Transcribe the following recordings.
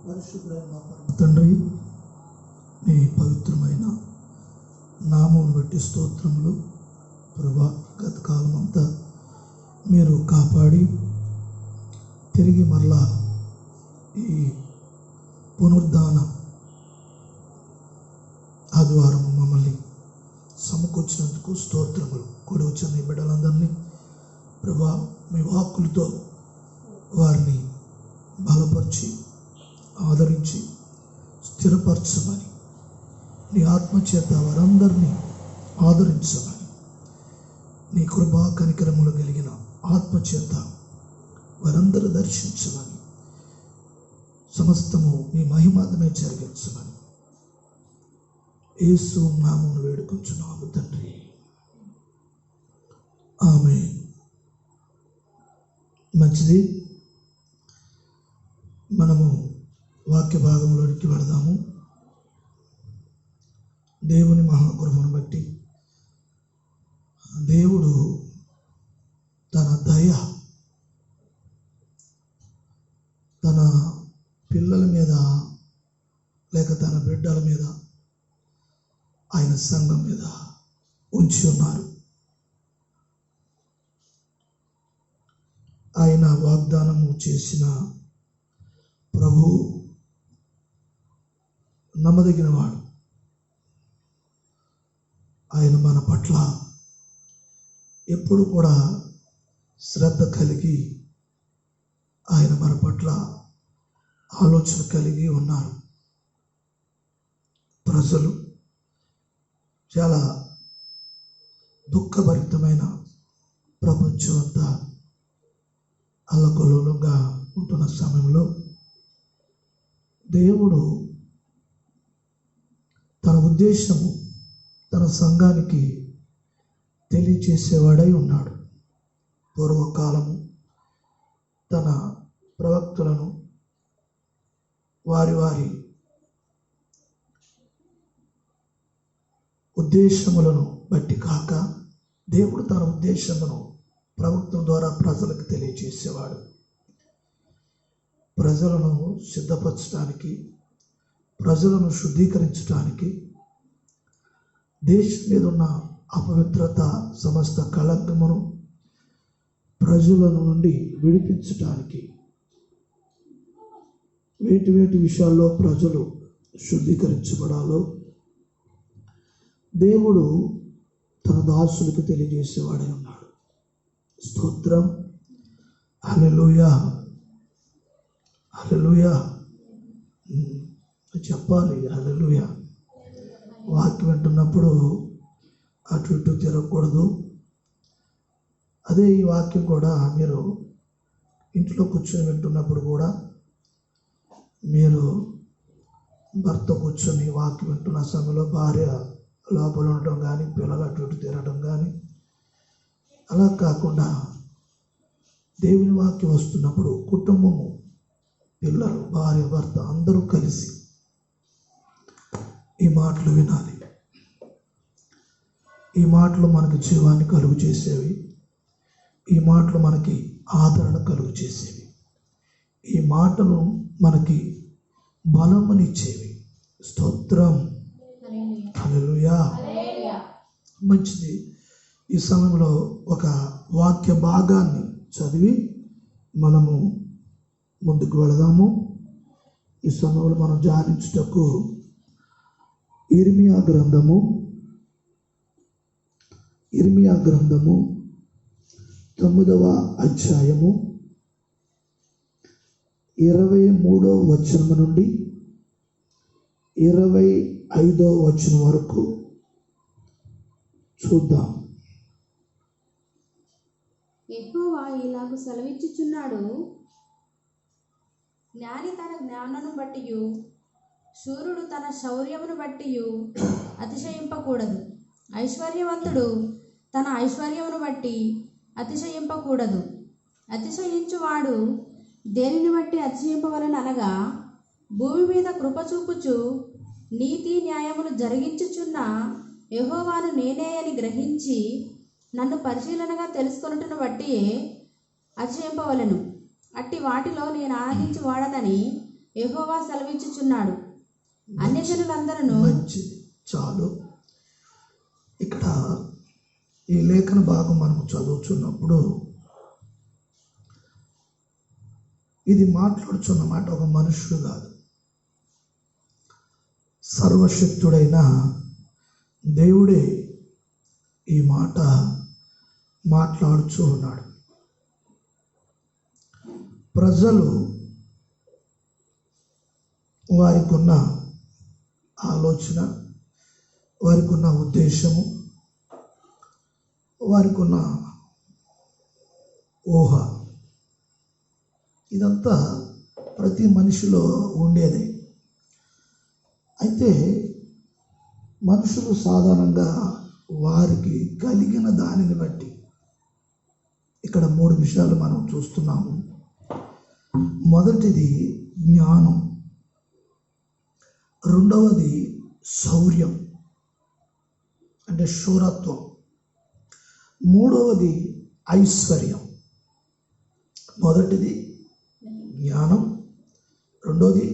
పరిశుద్ధమైన మా పరమ తండ్రి, మీ పవిత్రమైన నామమును బట్టి స్తోత్రములు. ప్రభువా, గత కాలం అంతా మీరు కాపాడి తిరిగి మరలా ఈ పునరుద్ధాన ఆదివారం మమ్మల్ని సమకూర్చినందుకు స్తోత్రములు. కూడి వచ్చిన ఈ బిడ్డలందరినీ ప్రభువా, మీ వాక్కులతో వారిని బలపరిచి ఆదరించి స్థిరపరచమని, నీ ఆత్మచేత వారందరినీ ఆదరించమని, నీ కృపా కనికరములు కలిగిన ఆత్మచేత వారందరూ దర్శించమని, సమస్తము నీ మహిమార్థమే జరిగించమని యేసు నామమున వేడుకొంచున్నాము తండ్రి, ఆమేన్. మంచిది, మనము వాక్య భాగంలోనికి వెళదాము. దేవుని మహాకృపను బట్టి దేవుడు తన దయ తన పిల్లల మీద లేక తన బిడ్డల మీద, ఆయన సంఘం మీద ఉంచి ఉన్నారు. ఆయన వాగ్దానము చేసిన ప్రభు నమ్మదగినవాడు. ఆయన మన పట్ల ఎప్పుడు కూడా శ్రద్ధ కలిగి, ఆయన మన పట్ల ఆలోచన కలిగి ఉన్నారు. ప్రజలు చాలా దుఃఖభరితమైన ప్రపంచం అంతా అల్లకల్లోలంగా ఉంటున్న సమయంలో దేవుడు తన ఉద్దేశము తన సంఘానికి తెలియచేసేవాడై ఉన్నాడు. పూర్వకాలము తన ప్రవక్తలను వారి వారి ఉద్దేశములను బట్టి కాక, దేవుడు తన ఉద్దేశమును ప్రవక్తల ద్వారా ప్రజలకు తెలియచేసేవాడు. ప్రజలను సిద్ధపరచడానికి, ప్రజలను శుద్ధీకరించడానికి, దేశం మీద ఉన్న అపవిత్రత సమస్త కళంకమును ప్రజల నుండి విడిపించడానికి, వేటి వేటి విషయాల్లో ప్రజలు శుద్ధీకరించబడాలో దేవుడు తన దాసులకు తెలియజేసేవాడై ఉన్నాడు. స్తోత్రం, హల్లెలూయా, హల్లెలూయా చెప్పాలి. హల్లెలూయా. వాక్యం వింటున్నప్పుడు అటు ఇటు తిరగకూడదు. అదే ఈ వాక్యం కూడా మీరు ఇంట్లో కూర్చొని వింటున్నప్పుడు కూడా మీరు భర్త కూర్చొని వాక్యం వింటున్న సమయంలో భార్య లోపల ఉండటం కానీ, పిల్లలు అటు ఇటు తిరగడం కానీ, అలా కాకుండా దేవుని వాక్యం వస్తున్నప్పుడు కుటుంబము, పిల్లలు, భార్య, భర్త అందరూ కలిసి ఈ మాటలు వినాలి. ఈ మాటలు మనకి జీవాన్ని కలుగు చేసేవి, ఈ మాటలు మనకి ఆదరణ కలుగు చేసేవి, ఈ మాటలు మనకి బలమునిచ్చేవి. స్తోత్రం, హల్లెలూయా. మంచిది, ఈ సమయంలో ఒక వాక్య భాగాన్ని చదివి మనము ముందుకు వెళదాము. ఈ సమయంలో మనం ధ్యానించుటకు ఇర్మియా గ్రంథము 9వ అధ్యాయము 23వ వచనం నుండి 25వ వచనం వరకు చూద్దాం. యెహోవా ఇలాగు సెలవిచ్చుచున్నాడు, జ్ఞాని తన జ్ఞానమును బట్టియు శూరుడు తన శౌర్యమును బట్టియు అతిశయింపకూడదు. ఐశ్వర్యవంతుడు తన ఐశ్వర్యమును బట్టి అతిశయింపకూడదు. అతిశయించువాడు దేనిని బట్టి అతిశయింపవలెను అనగా, భూమి మీద కృప చూపుచు నీతి న్యాయములు జరిగించుచున్న యెహోవాను నేనే అని గ్రహించి నన్ను పరిశీలనగా తెలుసుకొనుటను బట్టి అతిశయింపవలెను. అట్టి వాటిలో నేను ఆనందించి వాడనని యెహోవా సెలవిచ్చుచున్నాడు. అన్యజనులందరూ మంచిది, చాలు. ఇక్కడ ఈ లేఖన భాగం మనం చదువుతున్నప్పుడు ఇది మాట్లాడుచున్న మాట ఒక మనుషుడు కాదు, సర్వశక్తుడైన దేవుడే ఈ మాట మాట్లాడుచూ ఉన్నాడు. ప్రజలు వారికి ఉన్న ఆలోచన, వారికి ఉన్న ఉద్దేశము, వారికి ఉన్న ఊహ, ఇదంతా ప్రతి మనిషిలో ఉండేదే. అయితే మనుషులు సాధారణంగా వారికి కలిగిన దానిని బట్టి ఇక్కడ 3 విషయాలు మనం చూస్తున్నాము. మొదటిది జ్ఞానం, రెండవది శౌర్యం అంటే శూరత్వం, మూడవది ఐశ్వర్యం. మొదటిది జ్ఞానం, రెండోది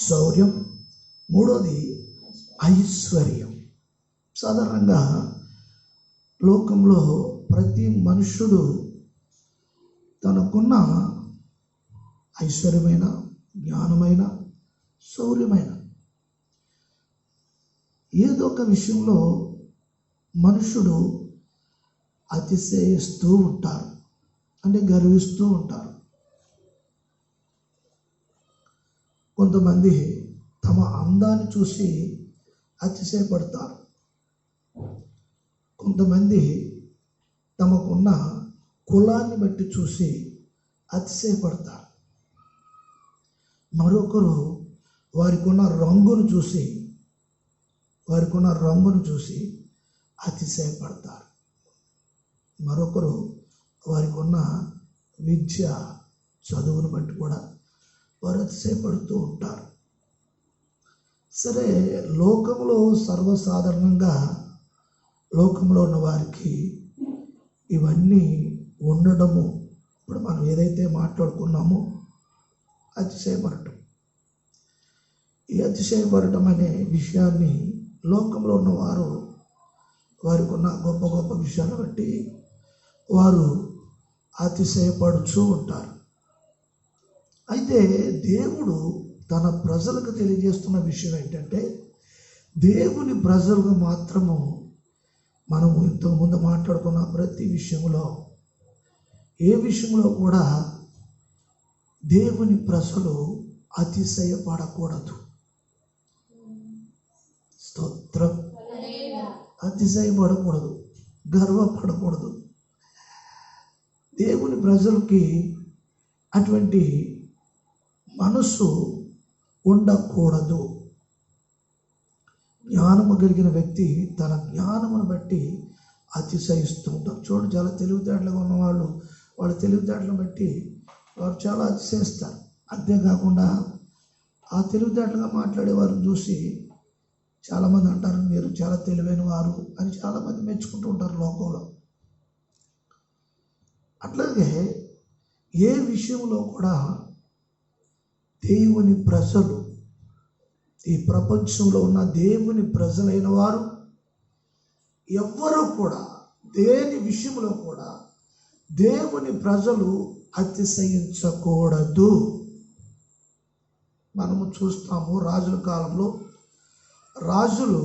శౌర్యం, మూడోది ఐశ్వర్యం. సాధారణంగా లోకంలో ప్రతి మనుష్యుడు తనకున్న ఐశ్వర్యమైన, జ్ఞానమైన, శౌర్యమైన ఏదో ఒక విషయంలో మనుషుడు అతిశయిస్తూ ఉంటారు, అంటే గర్విస్తూ ఉంటారు. కొంతమంది తమ అందాన్ని చూసి అతిశయపడతారు, కొంతమంది తమకున్న కులాన్ని బట్టి చూసి అతిశయపడతారు, మరొకరు వారికి ఉన్న రంగును చూసి అతిశయపడతారు, మరొకరు వారికి ఉన్న విద్య, చదువును బట్టి కూడా వారు అతిశయపడుతూ ఉంటారు. సరే, లోకంలో సర్వసాధారణంగా లోకంలో ఉన్న వారికి ఇవన్నీ ఉండడము, ఇప్పుడు మనం ఏదైతే మాట్లాడుకున్నామో అతిశయపడటం, ఈ అతిశయపడటం అనే విషయాన్ని లోకంలో ఉన్నవారు వారికి ఉన్న గొప్ప గొప్ప విషయాలను బట్టి వారు అతిశయపడుతూ ఉంటారు. అయితే దేవుడు తన ప్రజలకు తెలియజేస్తున్న విషయం ఏంటంటే, దేవుని ప్రజలుగా మాత్రము మనము ఇంతకుముందు మాట్లాడుకున్న ప్రతి విషయంలో, ఏ విషయంలో కూడా దేవుని ప్రజలు అతిశయపడకూడదు. స్తోత్రం. అతిశయపడకూడదు, గర్వపడకూడదు. దేవుని ప్రజలకి అటువంటి మనసు ఉండకూడదు. జ్ఞానము కలిగిన వ్యక్తి తన జ్ఞానమును బట్టి అతిశయిస్తూ ఉంటారు. చూడు, చాలా తెలివితేటలుగా ఉన్నవాళ్ళు వాళ్ళ తెలివితేటలను బట్టి వారు చాలా అతిశయిస్తారు. అంతేకాకుండా ఆ తెలివితేటలుగా మాట్లాడే వారిని చూసి చాలామంది అంటారు, మీరు చాలా తెలివైన వారు అని చాలామంది మెచ్చుకుంటూ ఉంటారు లోకంలో. అట్లాగే ఏ విషయంలో కూడా దేవుని ప్రజలు, ఈ ప్రపంచంలో ఉన్న దేవుని ప్రజలైన వారు ఎవ్వరూ కూడా దేని విషయంలో కూడా దేవుని ప్రజలు అతిశయించకూడదు. మనము చూస్తాము, రాజుల కాలంలో రాజులు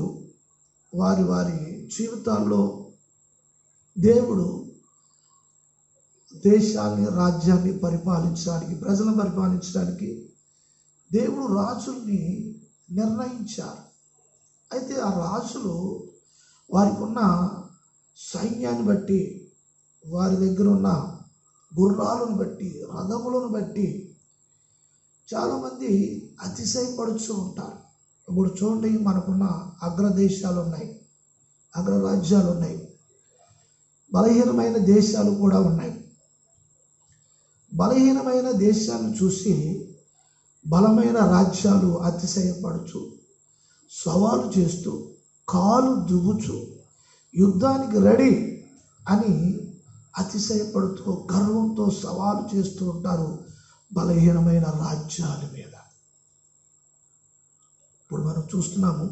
వారి వారి జీవితాల్లో దేవుడు దేశాన్ని, రాజ్యాన్ని పరిపాలించడానికి, ప్రజలను పరిపాలించడానికి దేవుడు రాజుల్ని నిర్ణయించారు. అయితే ఆ రాజులు వారికి ఉన్న సైన్యాన్ని బట్టి, వారి దగ్గర ఉన్న గుర్రాలను బట్టి, రథములను బట్టి చాలామంది అతిశయపడుతూ ఉంటారు. ఇప్పుడు చూడండి, మనకున్న అగ్రదేశాలు ఉన్నాయి, అగ్రరాజ్యాలు ఉన్నాయి, బలహీనమైన దేశాలు కూడా ఉన్నాయి. బలహీనమైన దేశాలను చూసి బలమైన రాజ్యాలు అతిశయపడుచు, సవాలు చేస్తూ, కాలు దువ్వుచు, యుద్ధానికి రెడీ అని అతిశయపడుతూ, గర్వంతో సవాలు చేస్తూ ఉంటారు బలహీనమైన రాజ్యాల మీద. ఇప్పుడు మనం చూస్తున్నాము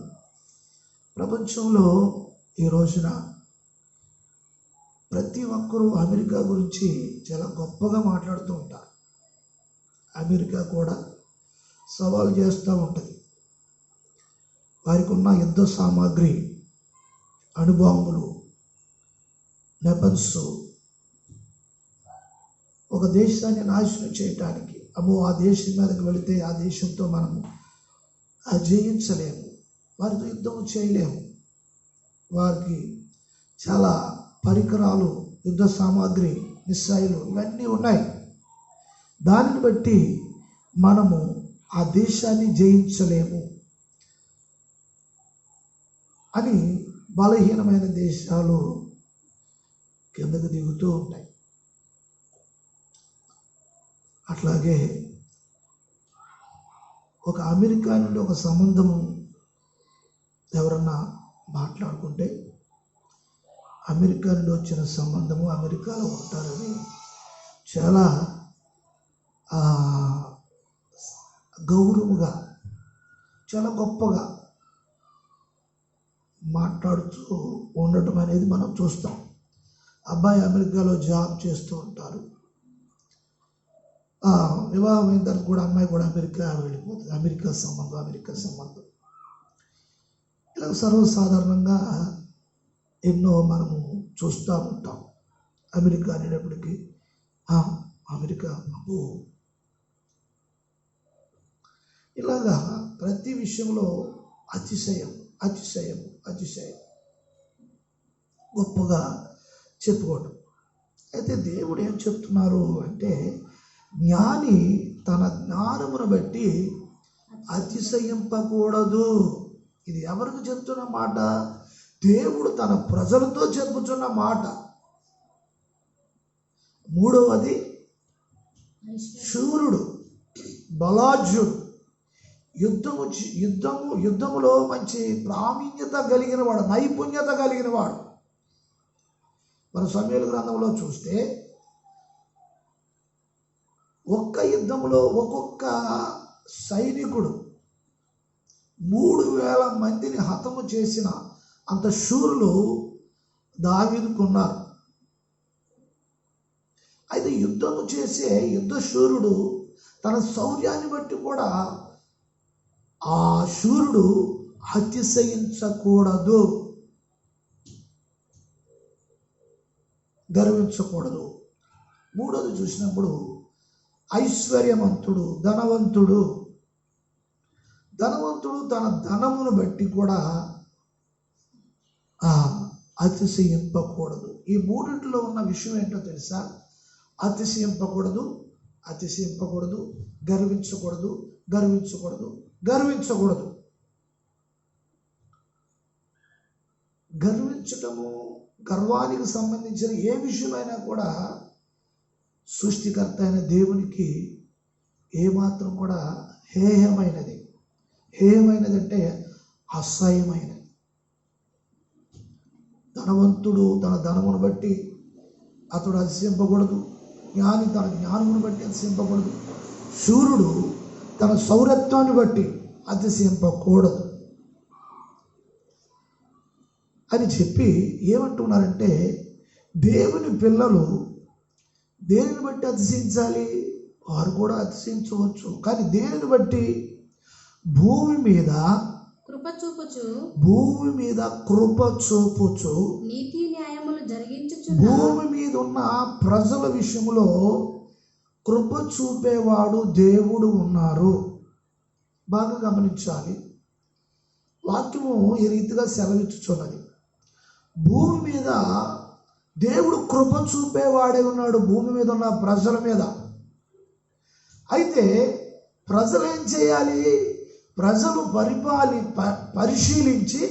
ప్రపంచంలో ఈ రోజున ప్రతి ఒక్కరూ అమెరికా గురించి చాలా గొప్పగా మాట్లాడుతూ ఉంటారు. అమెరికా కూడా సవాల్ చేస్తూ ఉంటుంది. వారికి ఉన్న యుద్ధ సామాగ్రి, అణుబాంబులు, వెపన్స్ ఒక దేశాన్ని నాశనం చేయటానికి, అమ్మో ఆ దేశం మీదకి వెళితే ఆ దేశంతో మనము జయించలేము, వారితో యుద్ధం చేయలేము. వారికి చాలా పరికరాలు, యుద్ధ సామాగ్రి, మిస్సైలు ఇవన్నీ ఉన్నాయి. దానిని బట్టి మనము ఆ దేశాన్ని జయించలేము అని బలహీనమైన దేశాలు కిందకు దిగుతూ ఉంటాయి. అట్లాగే ఒక అమెరికా నుండి ఒక సంబంధము ఎవరన్నా మాట్లాడుకుంటే అమెరికా నుండి వచ్చిన సంబంధము అమెరికాలో ఉంటారని చాలా గౌరవముగా, చాలా గొప్పగా మాట్లాడుతూ ఉండటం అనేది మనం చూస్తాం. అబ్బాయి అమెరికాలో జాబ్ చేస్తూ ఉంటారు. వివాహం అయిన తర్వాత కూడా అమ్మాయి కూడా అమెరికా వెళ్ళిపోతుంది. అమెరికా సంబంధం ఇలా సర్వసాధారణంగా ఎన్నో మనము చూస్తూ ఉంటాం. అమెరికా అనేటప్పటికీ అమెరికా అబ్బో, ఇలాగా ప్రతి విషయంలో అతిశయం గొప్పగా చెప్పుకోవడం. అయితే దేవుడు ఏం చెప్తున్నారు అంటే, జ్ఞాని తన జ్ఞానమును బట్టి అతిశయింపకూడదు. ఇది ఎవరికి చెప్తున్న మాట? దేవుడు తన ప్రజలతో చెప్పుచున్న మాట. మూడవది శూరుడు, బలాఢ్యుడు, యుద్ధములో మంచి ప్రావీణ్యత కలిగిన వాడు, నైపుణ్యత కలిగిన వాడు. మన సమూయేలు గ్రంథంలో చూస్తే ఒక్క యుద్ధంలో ఒక్కొక్క సైనికుడు 3000 మందిని హతము చేసిన అంత శూరులు దావీదుకున్నారు. అయితే యుద్ధము చేసే యుద్ధ శూరుడు తన శౌర్యాన్ని బట్టి కూడా ఆ శూరుడు అతిశయించకూడదు, గర్వించకూడదు. మూడోది చూసినప్పుడు ఐశ్వర్యవంతుడు, ధనవంతుడు తన ధనమును బట్టి కూడా అతిశయింపకూడదు. ఈ మూడింటిలో ఉన్న విషయం ఏంటో తెలుసా? అతిశయింపకూడదు, గర్వించకూడదు. గర్వించటము, గర్వానికి సంబంధించిన ఏ విషయమైనా కూడా సృష్టికర్త అయిన దేవునికి ఏమాత్రం కూడా హేయమైనది అంటే అసహ్యమైనది. ధనవంతుడు తన ధనమును బట్టి అతడు అతిశయింపకూడదు. జ్ఞాని తన జ్ఞానమును బట్టి అతిశయింపకూడదు. శూరుడు తన సౌరత్వాన్ని బట్టి అతిశయింపకూడదు అని చెప్పి ఏమంటున్నారంటే, దేవుని పిల్లలు దేనిని బట్టి అతిశయించాలి? వారు కూడా అతిశయించవచ్చు, కానీ దేనిని బట్టి? భూమి మీద కృప చూపుచు నీతి న్యాయములు జరిగించుచు భూమి మీద ఉన్న ప్రజల విషయంలో కృప చూపేవాడు దేవుడు ఉన్నారు. బాగా గమనించాలి. వాక్యము ఈ రీతిగా సెలవిచ్చుచున్నది. భూమి మీద దేవుడు కృప చూపేవాడే ఉన్నాడు, భూమి మీద ఉన్న ప్రజల మీద. అయితే ప్రజలు ఏం చేయాలి? ప్రజలు పరిశీలించి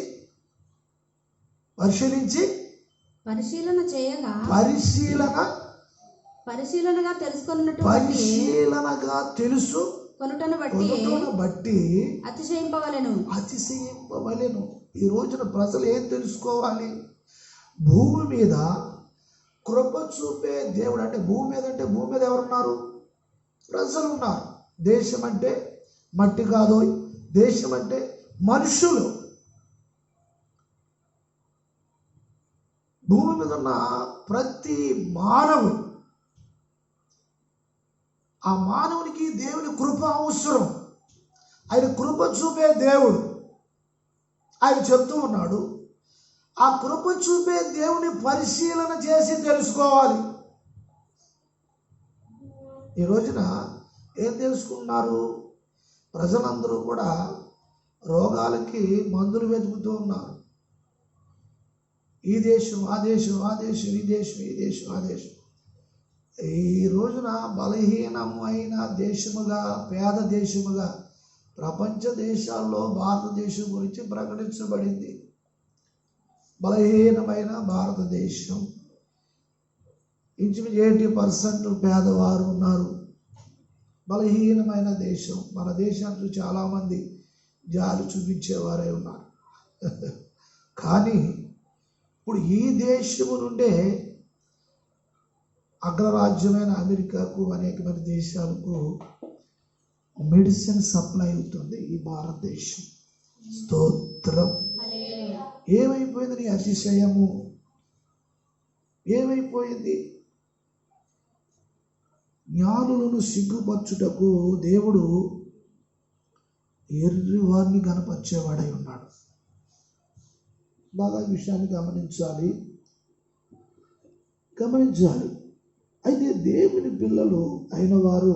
పరిశీలనగా తెలుసుకొనుటను బట్టి అతిశయింపవలెను. ఈ రోజున ప్రజలు ఏం తెలుసుకోవాలి? భూమి మీద కృప చూపే దేవుడు. అంటే భూమి మీద ఎవరున్నారు? ప్రజలు ఉన్నారు. దేశం అంటే మట్టి కాదు, దేశం అంటే మనుషులు, భూమి మీద ఉన్న ప్రతి మానవుడు, ఆ మానవునికి దేవుని కృప అవసరం. ఆయన కృప చూపే దేవుడు. ఆయన చెప్తూ ఉన్నాడు, ఆ కృప చూపే దేవుని పరిశీలన చేసి తెలుసుకోవాలి. ఈ రోజున ఏం తెలుసుకున్నారు? ప్రజలందరూ కూడా రోగాలకి మందులు వెతుకుతూ ఉన్నారు. ఈ దేశం ఆ దేశం, ఆ దేశం ఈ దేశం, ఈ దేశం ఆ దేశం. ఈ రోజున బలహీనమైన దేశముగా, పేద దేశముగా ప్రపంచ దేశాల్లో భారతదేశం గురించి ప్రకటించబడింది. బలహీనమైన భారతదేశం, ఇంచుమించు 80% పేదవారు ఉన్నారు. బలహీనమైన దేశం. మన దేశానికి చాలామంది జాలి చూపించేవారే ఉన్నారు. కానీ ఇప్పుడు ఈ దేశము నుండే అగ్రరాజ్యమైన అమెరికాకు, అనేకమైన దేశాలకు మెడిసిన్ సప్లై అవుతుంది ఈ భారతదేశం. స్తోత్రం. ఏమైపోయింది నీ అతిశయము? ఏమైపోయింది? జ్ఞానులను సిగ్గుపరచుటకు దేవుడు ఎర్రివారిని కనపరిచేవాడై ఉన్నాడు. బాగా విషయాన్ని గమనించాలి. అయితే దేవుని పిల్లలు అయిన వారు,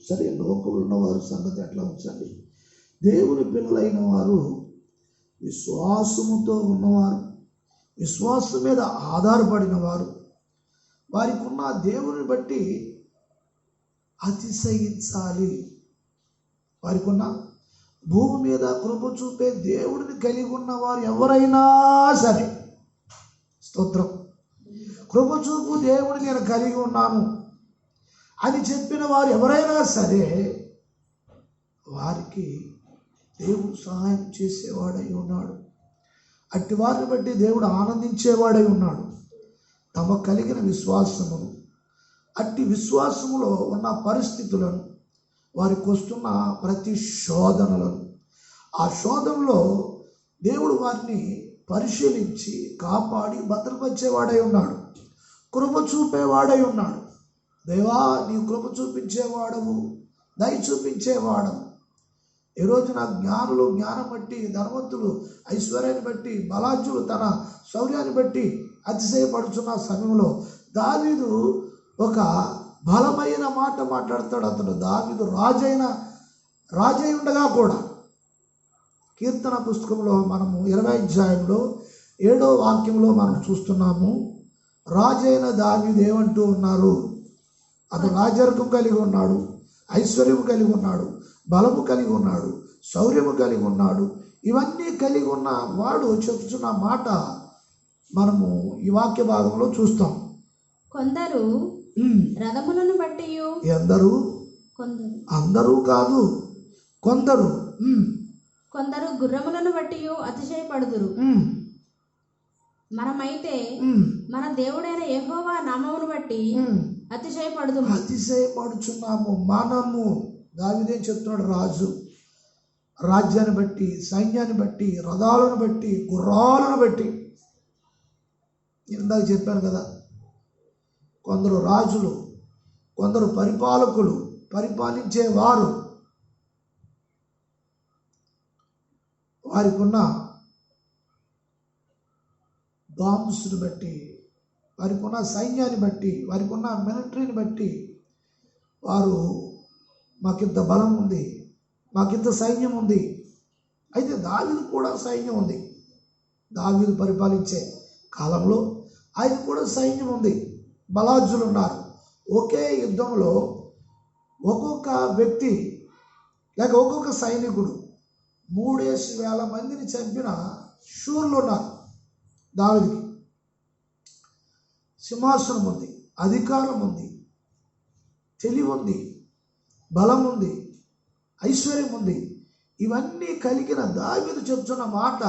సరే లోకంలో ఉన్నవారు సంగతి ఎట్లా ఉంచండి, దేవుని పిల్లలైన వారు విశ్వాసముతో ఉన్నవారు, విశ్వాసం మీద ఆధారపడిన వారు, వారికి ఉన్న దేవుని బట్టి అతిశయించాలి. వారికి ఉన్న భూమి మీద కృప చూపే దేవుడిని కలిగి ఉన్న వారు ఎవరైనా సరే, స్తోత్రం, కృప చూపు దేవుడిని నేను కలిగి ఉన్నాను అని చెప్పిన వారు ఎవరైనా సరే, వారికి దేవుడు సహాయం చేసేవాడై ఉన్నాడు. అట్టి వారిని బట్టి దేవుడు ఆనందించేవాడై ఉన్నాడు. తమ కలిగిన విశ్వాసమును, అట్టి విశ్వాసములో ఉన్న పరిస్థితులను, వారికి వస్తున్న ప్రతి శోధనలను, ఆ శోధనలో దేవుడు వారిని పరిశీలించి కాపాడి భద్రపరిచేవాడై ఉన్నాడు. కృప చూపేవాడై ఉన్నాడు. దేవా, నీ కృప చూపించేవాడవు, దయ చూపించేవాడవు. ఈ రోజున జ్ఞానులు జ్ఞానం బట్టి, ధనవంతులు ఐశ్వర్యాన్ని బట్టి, బలాజ్యులు తన శౌర్యాన్ని బట్టి అతిశయపడుతున్న సమయంలో దావీదు ఒక బలమైన మాట మాట్లాడతాడు. అతడు దావీదు రాజై ఉండగా కూడా, కీర్తన పుస్తకంలో మనము 20వ అధ్యాయంలో 7వ వాక్యంలో మనం చూస్తున్నాము. రాజైన దావీదు ఏమంటూ ఉన్నారు? అతను రాజరికం కలిగి ఉన్నాడు, ఐశ్వర్యము కలిగి ఉన్నాడు, బలము కలిగి ఉన్నాడు, శౌర్యము కలిగి ఉన్నాడు. ఇవన్నీ కలిగి ఉన్న వాడు చెప్తున్న మాట మనము ఈ వాక్య భాగంలో చూస్తాం. కొందరు రథములను బట్టి, అందరూ కాదు, కొందరు గుర్రములను బట్టి అతిశయపడుదురు. మనమైతే మన దేవుడైన యెహోవా నామమును బట్టి అతిశయపడుచున్నాము. మనము, దావీదే చెప్తున్నాడు, రాజ్యాన్ని బట్టి, సైన్యాన్ని బట్టి, రథాలను బట్టి, గుర్రాలను బట్టి. ఇందాక చెప్పాను కదా, కొందరు రాజులు, కొందరు పరిపాలకులు, పరిపాలించేవారు, వారికి ఉన్న బాంబ్స్ని బట్టి, వారికి ఉన్న సైన్యాన్ని బట్టి, వారికి ఉన్న మిలిటరీని బట్టి వారు, మాకింత బలం ఉంది, మాకింత సైన్యం ఉంది. అయితే దావీదు కూడా సైన్యం ఉంది. దావీదు పరిపాలించే కాలంలో ఆయన కూడా సైన్యం ఉంది, బలాజ్యులు ఉన్నారు. ఒకే యుద్ధంలో ఒక్కొక్క వ్యక్తి లేక ఒక్కొక్క సైనికుడు 3,000 మందిని చంపిన శూరులు ఉన్నారు. దావీదుకి సింహాసనం ఉంది, అధికారం ఉంది, తెలివి ఉంది, బలం ఉంది, ఐశ్వర్యం ఉంది. ఇవన్నీ కలిగిన దావీదు చెప్తున్న మాట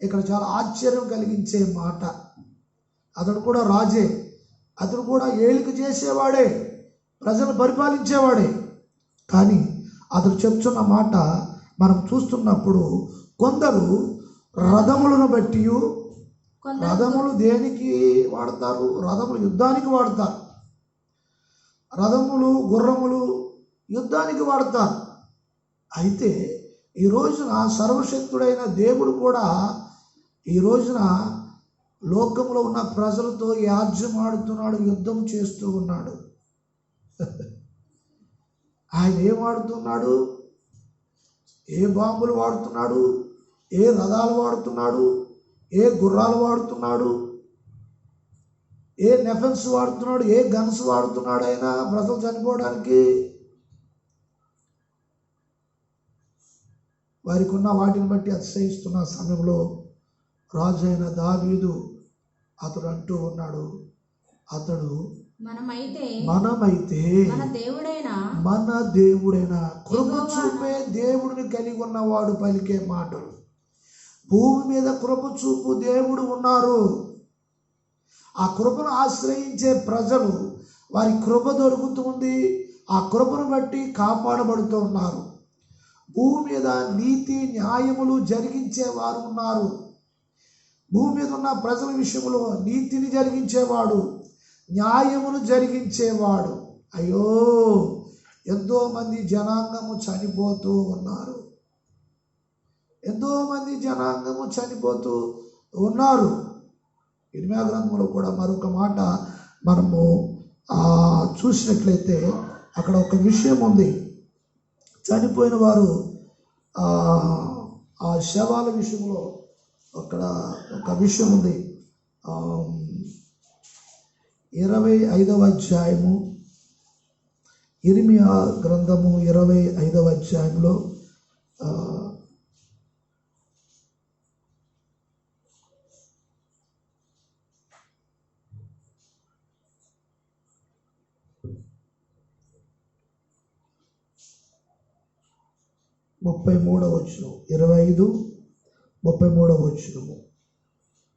ఇక్కడ చాలా ఆశ్చర్యం కలిగించే మాట. అతడు కూడా రాజే, అతడు కూడా ఏలిక చేసేవాడే, ప్రజలు పరిపాలించేవాడే. కానీ అతడు చెప్తున్న మాట మనం చూస్తున్నప్పుడు కొందరు రథములను బట్టి, రథములు దేనికి వాడతారు? రథములు యుద్ధానికి వాడతారు. రథములు గుర్రములు యుద్ధానికి వాడతారు. అయితే ఈ రోజున సర్వశక్తుడైన దేవుడు కూడా ఈ రోజున లోకంలో ఉన్న ప్రజలతో యాజ్యమాడుతున్నాడు, యుద్ధం చేస్తూ ఉన్నాడు. ఆయన ఏం వాడుతున్నాడు? ఏ బాంబులు వాడుతున్నాడు? ఏ రథాలు వాడుతున్నాడు? ఏ గుర్రాలు వాడుతున్నాడు? ఏ నెఫెన్స్ వాడుతున్నాడు? ఏ గన్స్ వాడుతున్నాడు? అయినా ప్రజలు చనిపోవడానికి వారికి ఉన్న వాటిని బట్టి అతిశయిస్తున్న సమయంలో రాజు అయిన దావీదు అతడు అంటూ ఉన్నాడు, అతడు మనమైతే మన దేవుడైన కృప చూపే దేవుడిని కలిగి ఉన్నవాడు పలికే మాటలు. భూమి మీద కృప చూపు దేవుడు ఉన్నారు. ఆ కృపను ఆశ్రయించే ప్రజలు వారి కృప దొరుకుతుంది. ఆ కృపను బట్టి కాపాడబడుతూ ఉన్నారు. భూమి మీద నీతి న్యాయములు జరిగించే వారు ఉన్నారు. భూమి మీద ఉన్న ప్రజల విషయంలో నీతిని జరిగించేవాడు, న్యాయమును జరిగించేవాడు. అయ్యో, ఎంతోమంది జనాంగము చనిపోతూ ఉన్నారు. ఎంతోమంది జనాంగము చనిపోతూ ఉన్నారు. ఇర్మీయా గ్రంథంలో కూడా మరొక మాట మనము చూసినట్లయితే అక్కడ ఒక విషయం ఉంది. చనిపోయిన వారు ఆ శవాల విషయంలో అక్కడ ఒక విషయం ఉంది. 25వ అధ్యాయము, ఇర్మీయా గ్రంథము 25వ అధ్యాయంలో 33వ వచనం, 25:33వ వచనము.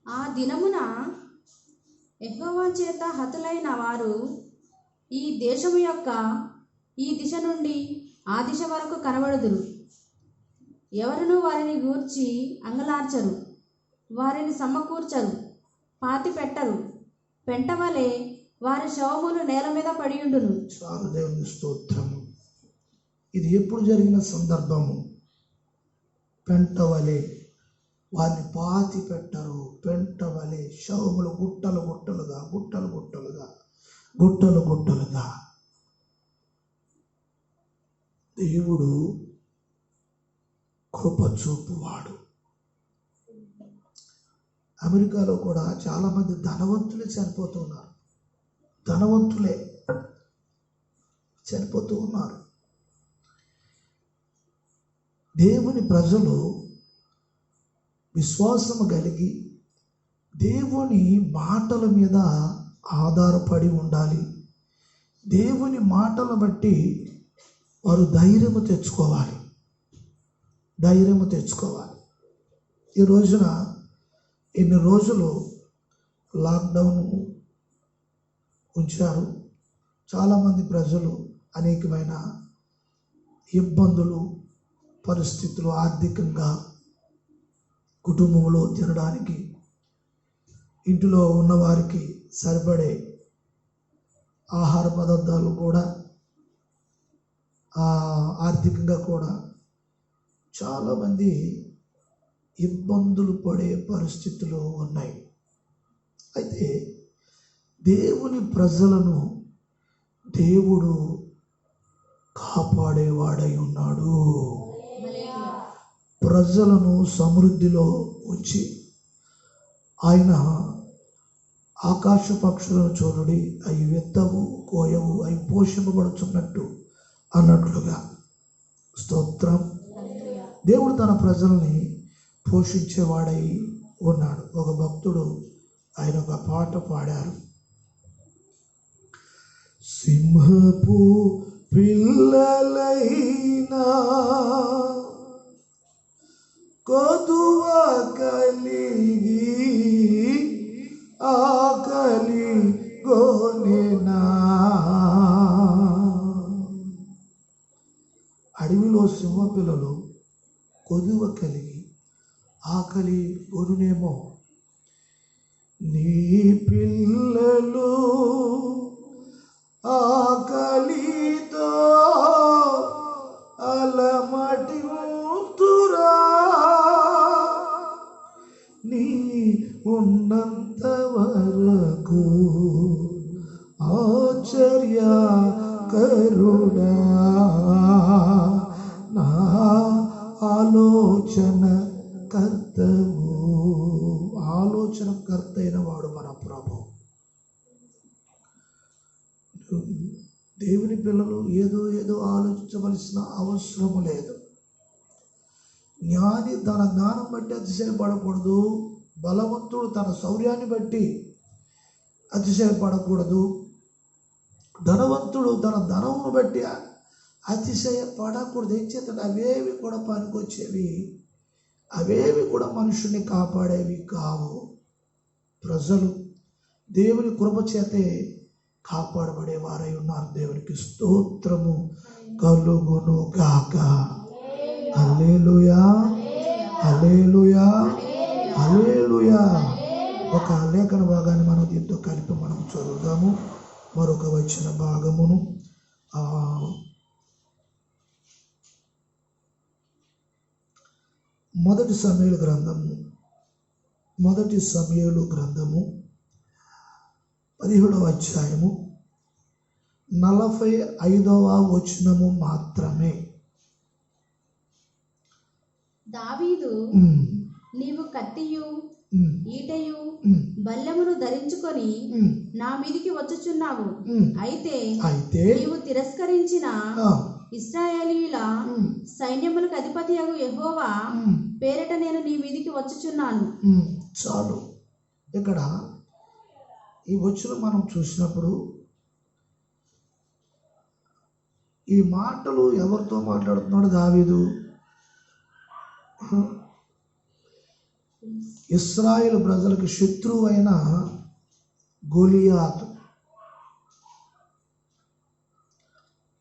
ఆ దినమున యెహోవా చేత హతులైన వారు ఈ దేశము యొక్క ఈ దిశ నుండి ఆ దిశ వరకు కనబడుదురు. ఎవరును వారిని గూర్చి అంగలార్చరు, వారిని సమకూర్చరు, పాతి పెట్టరు. పెంటవలే వారి శవములు నేల మీద పడియుండును. చాలు, దేవుని స్తోత్రము. ఇది ఎప్పుడు జరిగిన సందర్భము? పెంటవలే వారిని పాతి పెట్టరు. పెంటవలే శవములు గుట్టలు గుట్టలుగా, గుట్టలు గుట్టలుగా, గుట్టలు గుట్టలుగా. దేవుడు కృప చూపువాడు. అమెరికాలో కూడా చాలామంది ధనవంతులే చనిపోతున్నారు. ధనవంతులే చనిపోతూ ఉన్నారు. దేవుని ప్రజలు విశ్వాసము కలిగి దేవుని మాటల మీద ఆధారపడి ఉండాలి. దేవుని మాటలను బట్టి వారు ధైర్యము తెచ్చుకోవాలి. ధైర్యము తెచ్చుకోవాలి. ఈ రోజున ఇన్ని రోజులు లాక్డౌన్ ఉంచారు. చాలామంది ప్రజలు అనేకమైన ఇబ్బందులు, పరిస్థితులు, ఆర్థికంగా కుటుంబంలో తినడానికి, ఇంటిలో ఉన్నవారికి సరిపడే ఆహార పదార్థాలు కూడా, ఆర్థికంగా కూడా చాలామంది ఇబ్బందులు పడే పరిస్థితులు ఉన్నాయి. అయితే దేవుని ప్రజలను దేవుడు కాపాడేవాడై ఉన్నాడు. ప్రజలను సమృద్ధిలో ఉంచి ఆయన ఆకాశ పక్షులను చూడుడి, అవి విత్తవు, కోయవు, అవి పోషింపబడుతున్నట్టు అన్నట్లుగా. స్తోత్రం. దేవుడు తన ప్రజల్ని పోషించేవాడై ఉన్నాడు. ఒక భక్తుడు ఆయన ఒక పాట పాడారు. సింహపు పిల్లలైనా కొదువ కలిగి ఆకలి గోనెనా. అడవిలో సింహ పిల్లలు కొదువ కలిగి ఆకలి కొనునేమో. నీ పిల్లలు ఆకలితో అలమటింతురా, నీ ఉన్నంత వరకు ఆశ్చర్య కరుణా, నా ఆలోచన కర్తవు. ఆలోచన కర్త అయిన వాడు మన ప్రభు. దేవుని పిల్లలు ఏదో ఏదో ఆలోచించవలసిన అవసరం లేదు. జ్ఞాని తన జ్ఞానం బట్టి అతిశయపడకూడదు, బలవంతుడు తన శౌర్యాన్ని బట్టి అతిశయపడకూడదు, ధనవంతుడు తన ధనమును బట్టి అతిశయపడకూడదు. ఏం చేస్తాడు? అవేవి కూడా పనికొచ్చేవి, అవేవి కూడా మనుషుని కాపాడేవి కావు. ప్రజలు దేవుని కృప చేతే కాపాడబడే వారై ఉన్నారు. దేవునికి స్తోత్రము కలుగును గాక. హల్లెలూయా, హల్లెలూయా, హల్లెలూయా. ఒక లేఖన భాగాన్ని మనం దీంతో కలిపి మనం చదువుదాము. మరొక వచ్చిన భాగమును మొదటి సమూయేలు గ్రంథము 17వ అధ్యాయము 45వ వచనము మాత్రమే. దావీదు, నీవు కత్తియు ఈటయు బల్లెమును ధరించుకొని నా మీదికి వచ్చుచున్నావు. అయితే నీవు తిరస్కరించిన ఇశ్రాయేలీయుల సైన్యములకు అధిపతియగు యెహోవా పేరిట నేను నీ మీదికి వచ్చుచున్నాను. చాలు. ఇక్కడ ఈ వచనం మనం చూసినప్పుడు ఈ మాటలు ఎవరితో మాట్లాడుతున్నాడు దావీదు? ఇశ్రాయేలు ప్రజలకు శత్రువు అయిన గొలియాతు.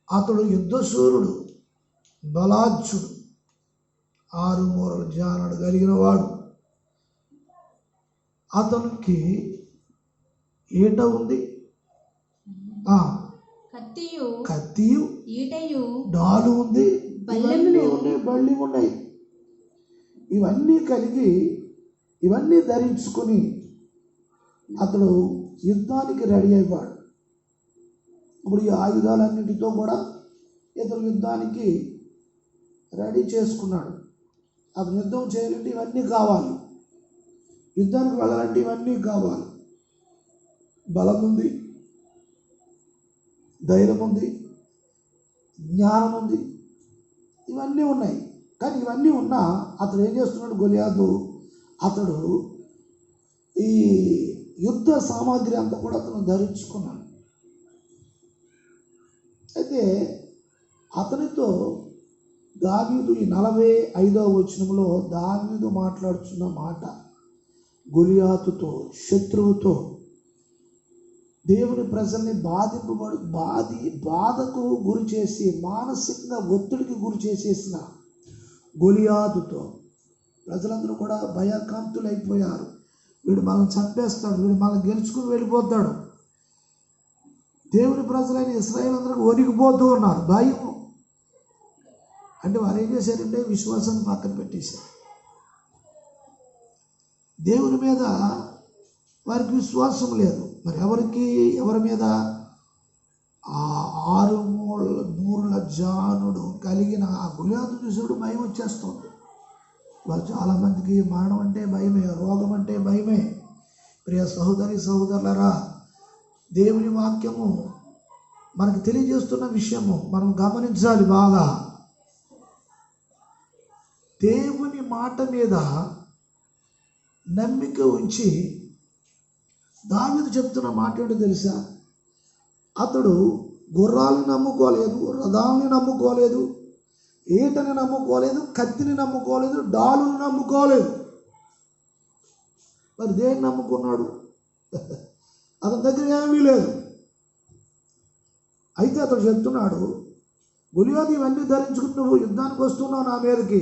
అతడు యుద్ధశూరుడు, బలాఢ్యుడు, 6 మూరల జానడు కలిగిన వాడు. అతనికి ఈట ఉంది, కత్తియు ఈటయు డాలు ఉంది, బల్లి ఉన్నాయి. ఇవన్నీ కలిగి ఇవన్నీ ధరించుకొని అతడు యుద్ధానికి రెడీ అయిపోయాడు. ఇప్పుడు ఈ ఆయుధాలన్నిటితో కూడా ఇతడు యుద్ధానికి రెడీ చేసుకున్నాడు. అతను యుద్ధం చేయాలంటే ఇవన్నీ కావాలి, యుద్ధానికి వెళ్ళాలంటే ఇవన్నీ కావాలి. బలం ఉంది, ధైర్యం ఉంది, జ్ఞానం ఉంది, ఇవన్నీ ఉన్నాయి. కానీ ఇవన్నీ ఉన్నా అతడు ఏం చేస్తున్నాడు? గొలియాతు అతడు ఈ యుద్ధ సామాగ్రి అంతా కూడా అతను ధరించుకున్నాడు. అయితే అతనితో దావీదు ఈ 45వ వచనంలో దావీదు మాట్లాడుతున్న మాట గొలియాతుతో, శత్రువుతో, దేవుని ప్రజల్ని బాధకు గురి చేసి మానసికంగా ఒత్తిడికి గురి చేసేసిన గొలియాతుతో ప్రజలందరూ కూడా భయకాంతులైపోయారు. వీడు మనల్ని చంపేస్తాడు, వీడు మనల్ని గెలుచుకుని వెళ్ళిపోతాడు. దేవుని ప్రజలైన ఇశ్రాయేలు అందరూ వణికిపోతూ ఉన్నారు. భయం అంటే వారు ఏం చేశారంటే విశ్వాసాన్ని పక్కన పెట్టేశారు. దేవుని మీద వారికి విశ్వాసం లేదు. మరి ఎవరి మీద? 6 మూరల జానుడు కలిగిన ఆ గొలియాతు చూసాడు, భయం వచ్చేస్తుంది. వాళ్ళు చాలామందికి మరణం అంటే భయమే, రోగం అంటే భయమే. ప్రియ సహోదరులరా, దేవుని వాక్యము మనకు తెలియజేస్తున్న విషయము మనం గమనించాలి బాగా. దేవుని మాట మీద నమ్మిక ఉంచి దావీదు చెప్తున్న మాట ఏంటో తెలుసా? అతడు గుర్రాలను నమ్ముకోలేదు, రథాలని నమ్ముకోలేదు, ఈటని నమ్ముకోలేదు, కత్తిని నమ్ముకోలేదు, డాలుని నమ్ముకోలేదు. మరి దేన్ని నమ్ముకున్నాడు? అతని దగ్గర ఏమీ లేదు. అయితే అతడు చెప్తున్నాడు, గొలియాతు ఇవన్నీ ధరించుకుని నువ్వు యుద్ధానికి వస్తున్నావు నా మీదకి,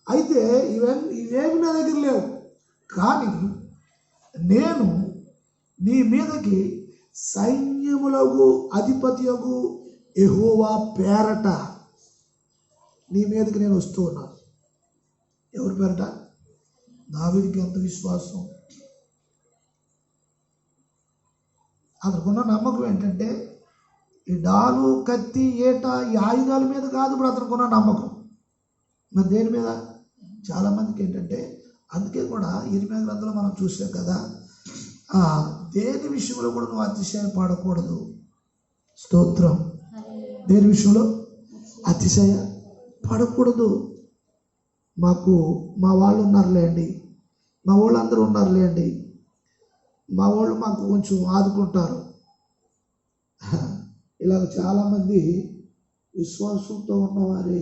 అయితే ఇవేమి నా దగ్గర లేవు, కానీ నేను నీ మీదకి సైన్యములకు అధిపతియగు యెహోవా పేరట నీ మీదకి నేను వస్తూ ఉన్నాను. ఎవరి పేరట? దావీదుకి ఎంత విశ్వాసం! అతనుకున్న నమ్మకం ఏంటంటే ఈ డాలు, కత్తి, ఏట, ఈ ఆయుధాల మీద కాదు ఇప్పుడు అతనుకున్న నమ్మకం. మరి దేని మీద? చాలామందికి ఏంటంటే, అందుకే కూడా ఇర్మియా గ్రంథంలో మనం చూసాం కదా, దేని విషయంలో కూడా నువ్వు అతిశయం పడకూడదు. స్తోత్రం. దేని విషయంలో అతిశయ పడకూడదు. మా వాళ్ళు ఉన్నారులేండి, మా వాళ్ళు అందరూ ఉన్నారులేండి, మా వాళ్ళు మాకు కొంచెం ఆదుకుంటారు. ఇలాగ చాలామంది విశ్వాసంతో ఉన్నవారి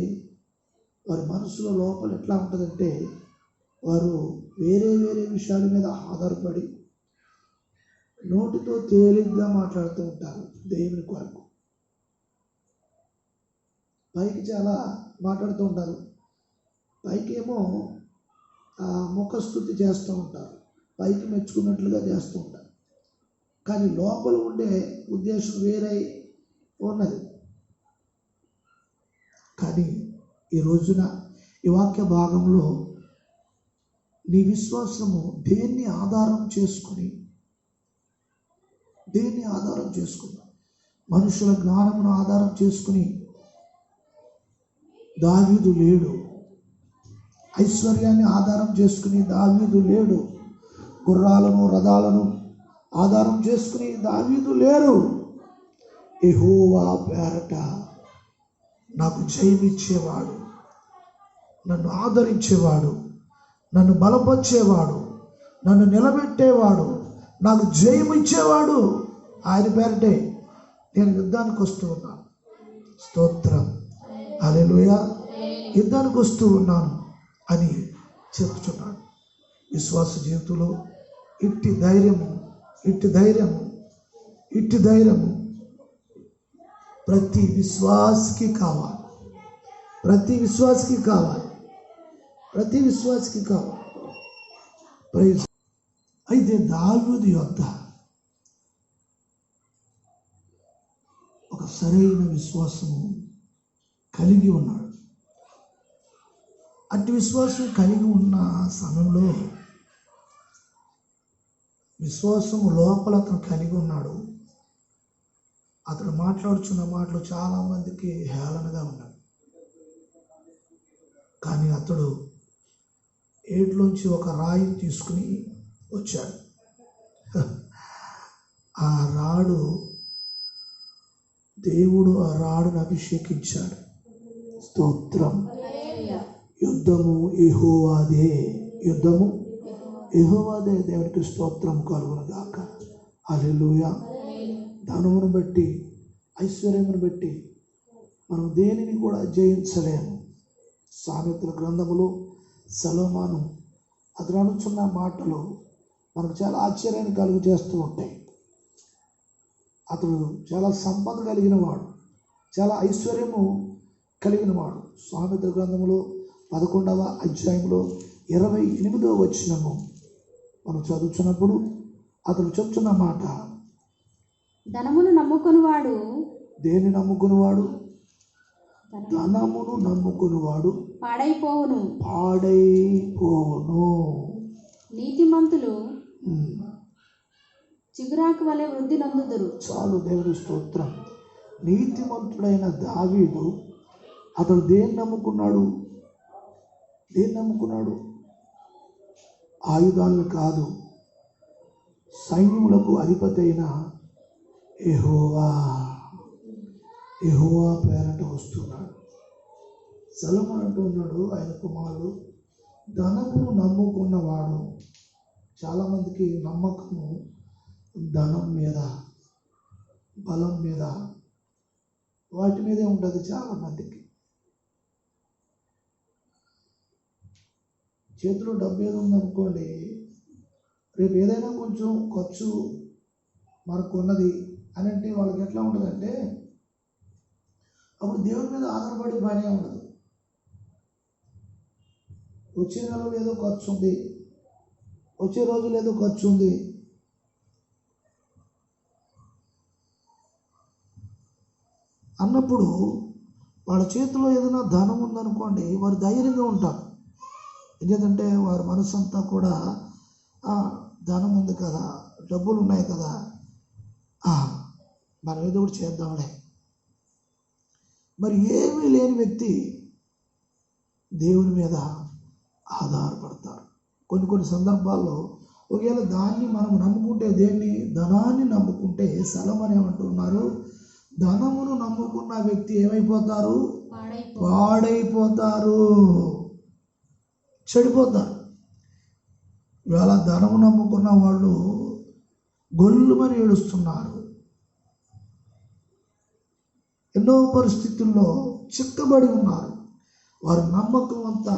మనసులో లోపల ఎట్లా ఉంటుందంటే, వారు వేరే వేరే విషయాల మీద ఆధారపడి నోటితో తేలిగ్గా మాట్లాడుతూ ఉంటారు దేవుని కొరకు. పైకి చాలా మాట్లాడుతూ ఉంటారు, పైకి ఏమో ముఖస్తుతి చేస్తూ ఉంటారు, పైకి మెచ్చుకున్నట్లుగా చేస్తూ ఉంటారు, కానీ లోపల ఉండే ఉద్దేశం వేరే ఉన్నది. కానీ ఈ రోజున ఈ వాక్య భాగంలో నీ విశ్వాసము దేన్ని ఆధారం చేసుకుని మనుషుల జ్ఞానమును ఆధారం చేసుకుని దావీదు లేడు, ఐశ్వర్యాన్ని ఆధారం చేసుకుని దావీదు లేడు, గుర్రాలను రథాలను ఆధారం చేసుకుని దావీదు లేరు. యెహోవా పేరట నాకు జయమిచ్చేవాడు, నన్ను ఆదరించేవాడు, నన్ను బలపరిచేవాడు, నన్ను నిలబెట్టేవాడు, నాకు జయం ఇచ్చేవాడు, ఆయన పేరటే నేను యుద్ధానికి వస్తూ ఉన్నాను. స్తోత్రం. హల్లెలూయా. యుద్ధానికి వస్తూ ఉన్నాను అని చెప్తున్నాడు. విశ్వాస జీవితంలో ఇట్టి ధైర్యము ప్రతి విశ్వాసికి కావాలి. ప్రైజ్. అయితే దావీదు యొద్ద ఒక సరైన విశ్వాసము కలిగి ఉన్నాడు. అట్టి విశ్వాసం కలిగి ఉన్న సమయంలో విశ్వాసము లోపల అతను కలిగి ఉన్నాడు. అతను మాట్లాడుచున్న మాటలు చాలామందికి హేళనగా ఉన్నాయి. కానీ అతడు ఏట్లోంచి ఒక రాయిని తీసుకుని వచ్చాడు. ఆ రాడును అభిషేకించాడు. స్తోత్రం. యుద్ధము యెహోవాదే, దేవునికి స్తోత్రం కలుగును గాక. హల్లెలూయా. ధనమును బట్టి, ఐశ్వర్యమును బట్టి మనం దేనిని కూడా జయించలేము. సామెతల గ్రంథములో సొలొమోను అతను అనుచున్న మాటలు మనకు చాలా ఆశ్చర్యాన్ని కలుగు చేస్తూ ఉంటాయి. అతడు చాలా సంపద కలిగిన వాడు, చాలా ఐశ్వర్యము కలిగిన వాడు. సామెతల గ్రంథములో 11వ అధ్యాయంలో 28వ వచనము మనం చదువుతున్నప్పుడు అతడు చెప్తున్న మాట, ధనమును నమ్ముకునివాడు, దేని నమ్ముకునివాడు? ధనమును నమ్ముకునివాడు పాడైపోవును. నీతిమంతులు చిగురాకు వలె వృద్ధి నందుదురు. చాలు, దేవుని స్తోత్రం. నీతిమంతుడైన దావీదు అతడు దేన్ని నమ్ముకున్నాడు? ఆయుధాలను కాదు, సైన్యములకు అధిపతి అయిన యెహోవా పేరట వస్తున్నాడు. సొలొమోను అంటూ ఉన్నాడు, ఆయన కుమారుడు ధనమును నమ్ముకున్నవాడు. చాలామందికి నమ్మకము ధనం మీద, బలం మీద, వాటి మీదే ఉంటుంది. చాలామందికి చేతిలో డబ్బు ఏదో ఉందనుకోండి, రేపు ఏదైనా కొంచెం ఖర్చు మనకు ఉన్నది అని అంటే వాళ్ళకి ఎట్లా ఉంటుందంటే, అప్పుడు దేవుడి మీద ఆధారపడి పనే ఉండదు. వచ్చే నెలలో ఏదో ఖర్చు ఉంది, వచ్చే రోజులు ఏదో ఖర్చు ఉంది, అన్నప్పుడు వాళ్ళ చేతిలో ఏదైనా ధనం ఉందనుకోండి, వారు ధైర్యంగా ఉంటారు. ఎందుకంటే వారి మనసు అంతా కూడా ధనం ఉంది కదా, డబ్బులు ఉన్నాయి కదా, మనం ఏదో ఒకటి చేద్దాంలే. మరి ఏమీ లేని వ్యక్తి దేవుని మీద ఆధారపడతారు. కొన్ని సందర్భాల్లో ఒకవేళ దాన్ని మనం నమ్ముకుంటే, దేన్ని, ధనాన్ని నమ్ముకుంటే, సొలొమోను ఏమంటున్నారు, ధనమును నమ్ముకున్న వ్యక్తి ఏమైపోతారు, పాడైపోతారు, చెడిపోతారు. ఇవాళ ధనము నమ్ముకున్న వాళ్ళు గొల్లుమని ఏడుస్తున్నారు. ఎన్నో పరిస్థితుల్లో చిక్కబడి ఉన్నారు. వారి నమ్మకం అంతా,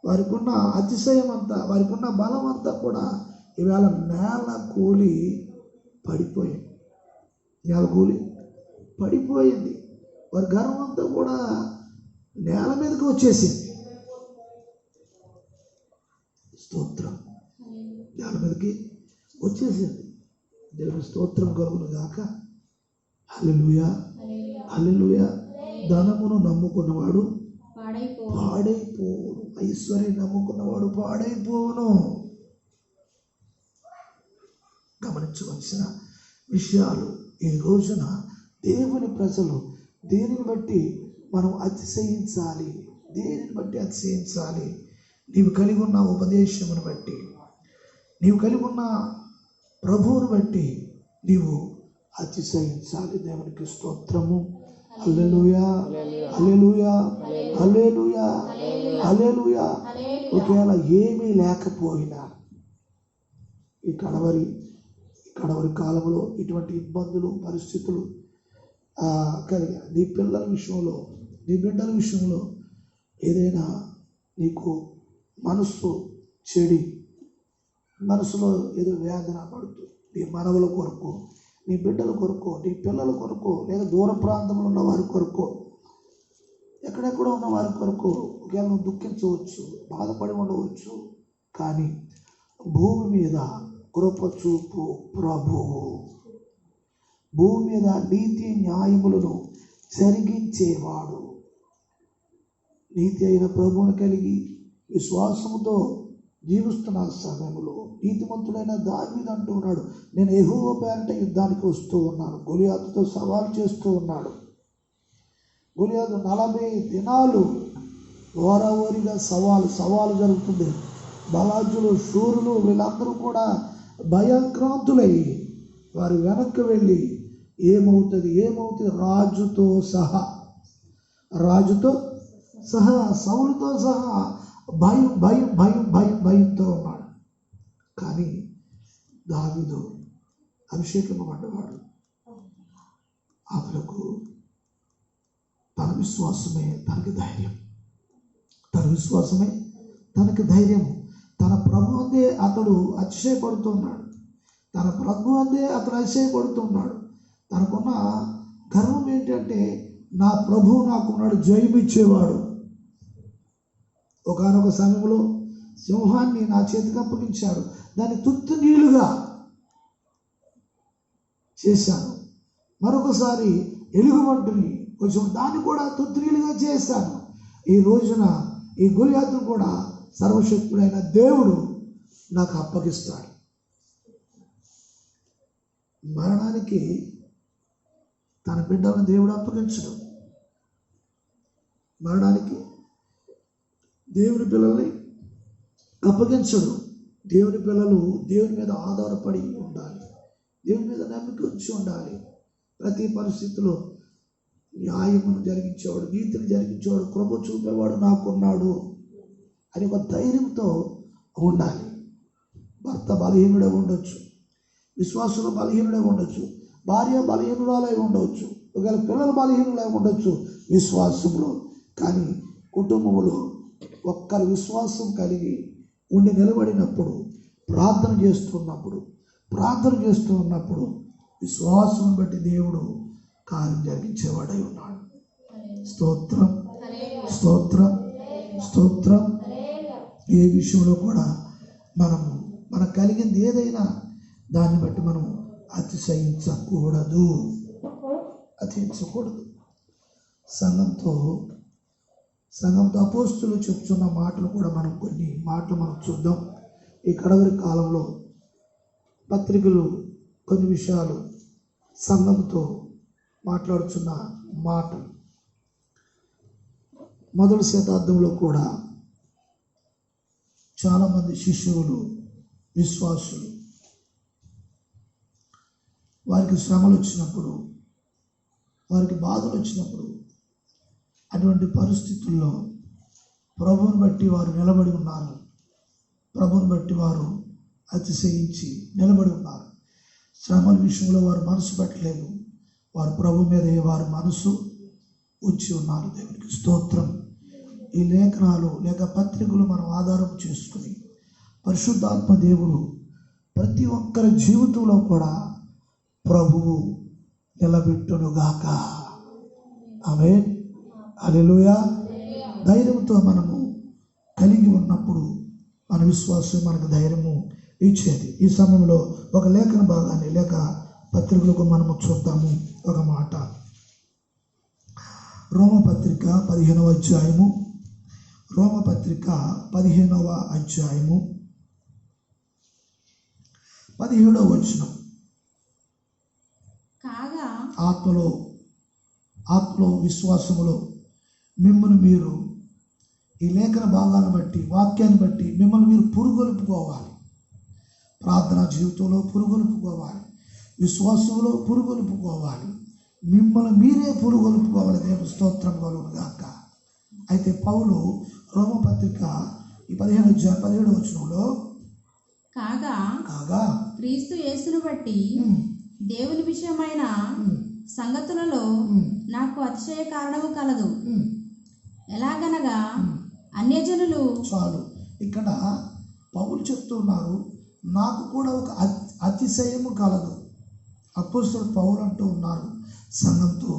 వారికి ఉన్న అతిశయం అంతా, వారికి ఉన్న బలం అంతా కూడా ఇవాళ నేల కూలి పడిపోయింది. నేల కూలి పడిపోయింది. వారి గర్వం అంతా కూడా నేల మీదకి వచ్చేసింది. స్తోత్రం. నేల మీదకి వచ్చేసింది. దేవుని స్తోత్రం కలుగును గాక. హల్లెలూయా, హల్లెలూయా. ధనమును నమ్ముకున్నవాడు పాడైపోవును, ఐశ్వర్యం నమ్ముకున్నవాడు పాడైపోవును. గమనించవలసిన విషయాలు. ఈ రోజున దేవుని ప్రజలు దేనిని బట్టి మనం అతిశయించాలి, దేనిని బట్టి అతిశయించాలి? నీవు కలిగి ఉన్న ఉపదేశమును బట్టి, నీవు కలిగి ఉన్న ప్రభువును బట్టి నీవు అతిశయించాలి. దేవునికి స్తోత్రము. హల్లెలూయా, హల్లెలూయా, హల్లెలూయా, హల్లెలూయా. ఒకవేళ ఏమీ లేకపోయినా ఈ కడవరి కాలంలో ఇటువంటి ఇబ్బందులు, పరిస్థితులు కలిగా నీ పిల్లల విషయంలో, నీ బిడ్డల విషయంలో ఏదైనా నీకు మనసు చెడి, మనసులో ఏదో వేదన పడుతూ, నీ మనవల కొరకు, నీ బిడ్డల కొరకు, నీ పిల్లల కొరకు, లేదా దూర ప్రాంతంలో ఉన్న వారి కొరకు, ఎక్కడెక్కడ ఉన్న వారి కొరకు ఒకవేళ నువ్వు దుఃఖించవచ్చు, బాధపడి ఉండవచ్చు. కానీ భూమి మీద కృప చూపు ప్రభువు, భూమి మీద నీతి న్యాయములను జరిగించేవాడు. నీతి అయిన ప్రభువును కలిగి విశ్వాసముతో జీవిస్తున్న సమయంలో నీతిమంతుడైన దావీదు అంటూ ఉన్నాడు, నేను యెహోవా పేరిట యుద్ధానికి వస్తూ ఉన్నాను. గొలియాతుతో సవాలు చేస్తూ ఉన్నాడు. గొలియాతు 40 దినాలు ఓరవోరిగా సవాలు జరుగుతుంది. బలాజులు, శూరులు వీళ్ళందరూ కూడా భయాంక్రాంతులై వారు వెనక్కి వెళ్ళి ఏమవుతుంది రాజుతో సహా సౌలుతో సహా భయంతో ఉన్నాడు. కానీ దావీదు అభిషేకమన్నవాడు. అతనికి తన విశ్వాసమే తనకి ధైర్యం. తన ప్రభు అందే అతడు అతిశయపడుతున్నాడు. తనకున్న గర్వం ఏంటంటే, నా ప్రభువు నాకున్నాడు, జయమిచ్చేవాడు. ఒకానొక సమయంలో సింహాన్ని నా చేతికి అప్పగించాడు, దాన్ని తుత్తు నీళ్లుగా చేశాను. మరొకసారి ఎలుగుబంటిని కొంచెం దాన్ని కూడా తుత్తు నీళ్లుగా చేశాను. ఈ రోజున ఈ గొలియాతును కూడా సర్వశక్తుడైన దేవుడు నాకు అప్పగిస్తాడు. మరణానికి తన బిడ్డలను దేవుడు అప్పగించడు. మరణానికి దేవుని పిల్లల్ని అప్పగించడు. దేవుని పిల్లలు దేవుని మీద ఆధారపడి ఉండాలి, దేవుని మీద నమ్మిక ఉంచి ఉండాలి. ప్రతి పరిస్థితిలో న్యాయమును జరిగించేవాడు, నీతిని జరిగించేవాడు, కృప చూపేవాడు నాకున్నాడు అని ఒక ధైర్యంతో ఉండాలి. భర్త బలహీనుడే ఉండొచ్చు, విశ్వాసులు బలహీనుడే ఉండొచ్చు, భార్య బలహీనురాలై ఉండవచ్చు, ఒకవేళ పిల్లలు బలహీనులై ఉండొచ్చు విశ్వాసంలో. కానీ కుటుంబంలో ఒక్కరి విశ్వాసం కలిగి ఉండి నిలబడినప్పుడు, ప్రార్థన చేస్తూ ఉన్నప్పుడు విశ్వాసం బట్టి దేవుడు కార్యం జరిగించేవాడై ఉన్నాడు. స్తోత్రం, స్తోత్రం, స్తోత్రం, ఏ విషయంలో కూడా మనకు కలిగింది ఏదైనా దాన్ని బట్టి మనం అతిశయించకూడదు. సంఘంతో అపోస్తులు చెప్తున్న మాటలు కూడా కొన్ని మాటలు మనం చూద్దాం. ఈ కడవరి కాలంలో పత్రికలు కొన్ని విషయాలు సంఘంతో మాట్లాడుతున్న మాటలు. మొదటి శతాబ్దంలో కూడా చాలామంది శిష్యులు, విశ్వాసులు వారికి శ్రమలు వచ్చినప్పుడు, వారికి బాధలు వచ్చినప్పుడు, అటువంటి పరిస్థితుల్లో ప్రభువుని బట్టి వారు నిలబడి ఉన్నారు. ప్రభువుని బట్టి వారు అతిశయించి నిలబడి ఉన్నారు. శ్రమల విషయంలో వారు మనసు పెట్టలేదు. వారు ప్రభు మీద వారు మనసు ఉంచి ఉన్నారు. దేవునికి స్తోత్రం. ఈ లేఖనాలు లేక పత్రికలు మనం ఆధారం చేసుకుని పరిశుద్ధాత్మ దేవుడు ప్రతి ఒక్కరి జీవితంలో కూడా ప్రభువు నిలబెట్టునుగాక. ఆమేన్. హల్లెలూయా. ధైర్యంతో మనము కలిగి ఉన్నప్పుడు మన విశ్వాసం మనకు ధైర్యము ఇచ్చేది. ఈ సమయంలో ఒక లేఖన భాగాన్ని లేక పత్రికలకు మనము చూద్దాము. ఒక మాట, రోమపత్రిక 15వ అధ్యాయము, రోమపత్రిక 15వ అధ్యాయము 17వ వచనం. కాగా ఆత్మలో విశ్వాసములో మిమ్మల్ని మీరు ఈ లేఖన భాగాన్ని బట్టి, వాక్యాన్ని బట్టి మిమ్మల్ని మీరు పురుగొలుపుకోవాలి. ప్రార్థనా జీవితంలో పురుగొలుపుకోవాలి, విశ్వాసంలో పురుగొలుపుకోవాలి, మిమ్మల్ని మీరే పురుగొలుపుకోవాలి. దేవుని స్తోత్రం కలుగునుగాక. అయితే పౌలు రోమపత్రిక ఈ 17వ వచనంలో కాగా క్రీస్తు యేసును బట్టి దేవుని విషయమైన సంగతులలో నాకు అతిశయ కారణము కలదు. ఎలాగనగా అన్యజనులు. చాలు, ఇక్కడ పౌలు చెప్తున్నారు, నాకు కూడా ఒక అతిశయము కలదు. అపోస్తలుడు పౌలు అంటూ ఉన్నారు సంఘంతో,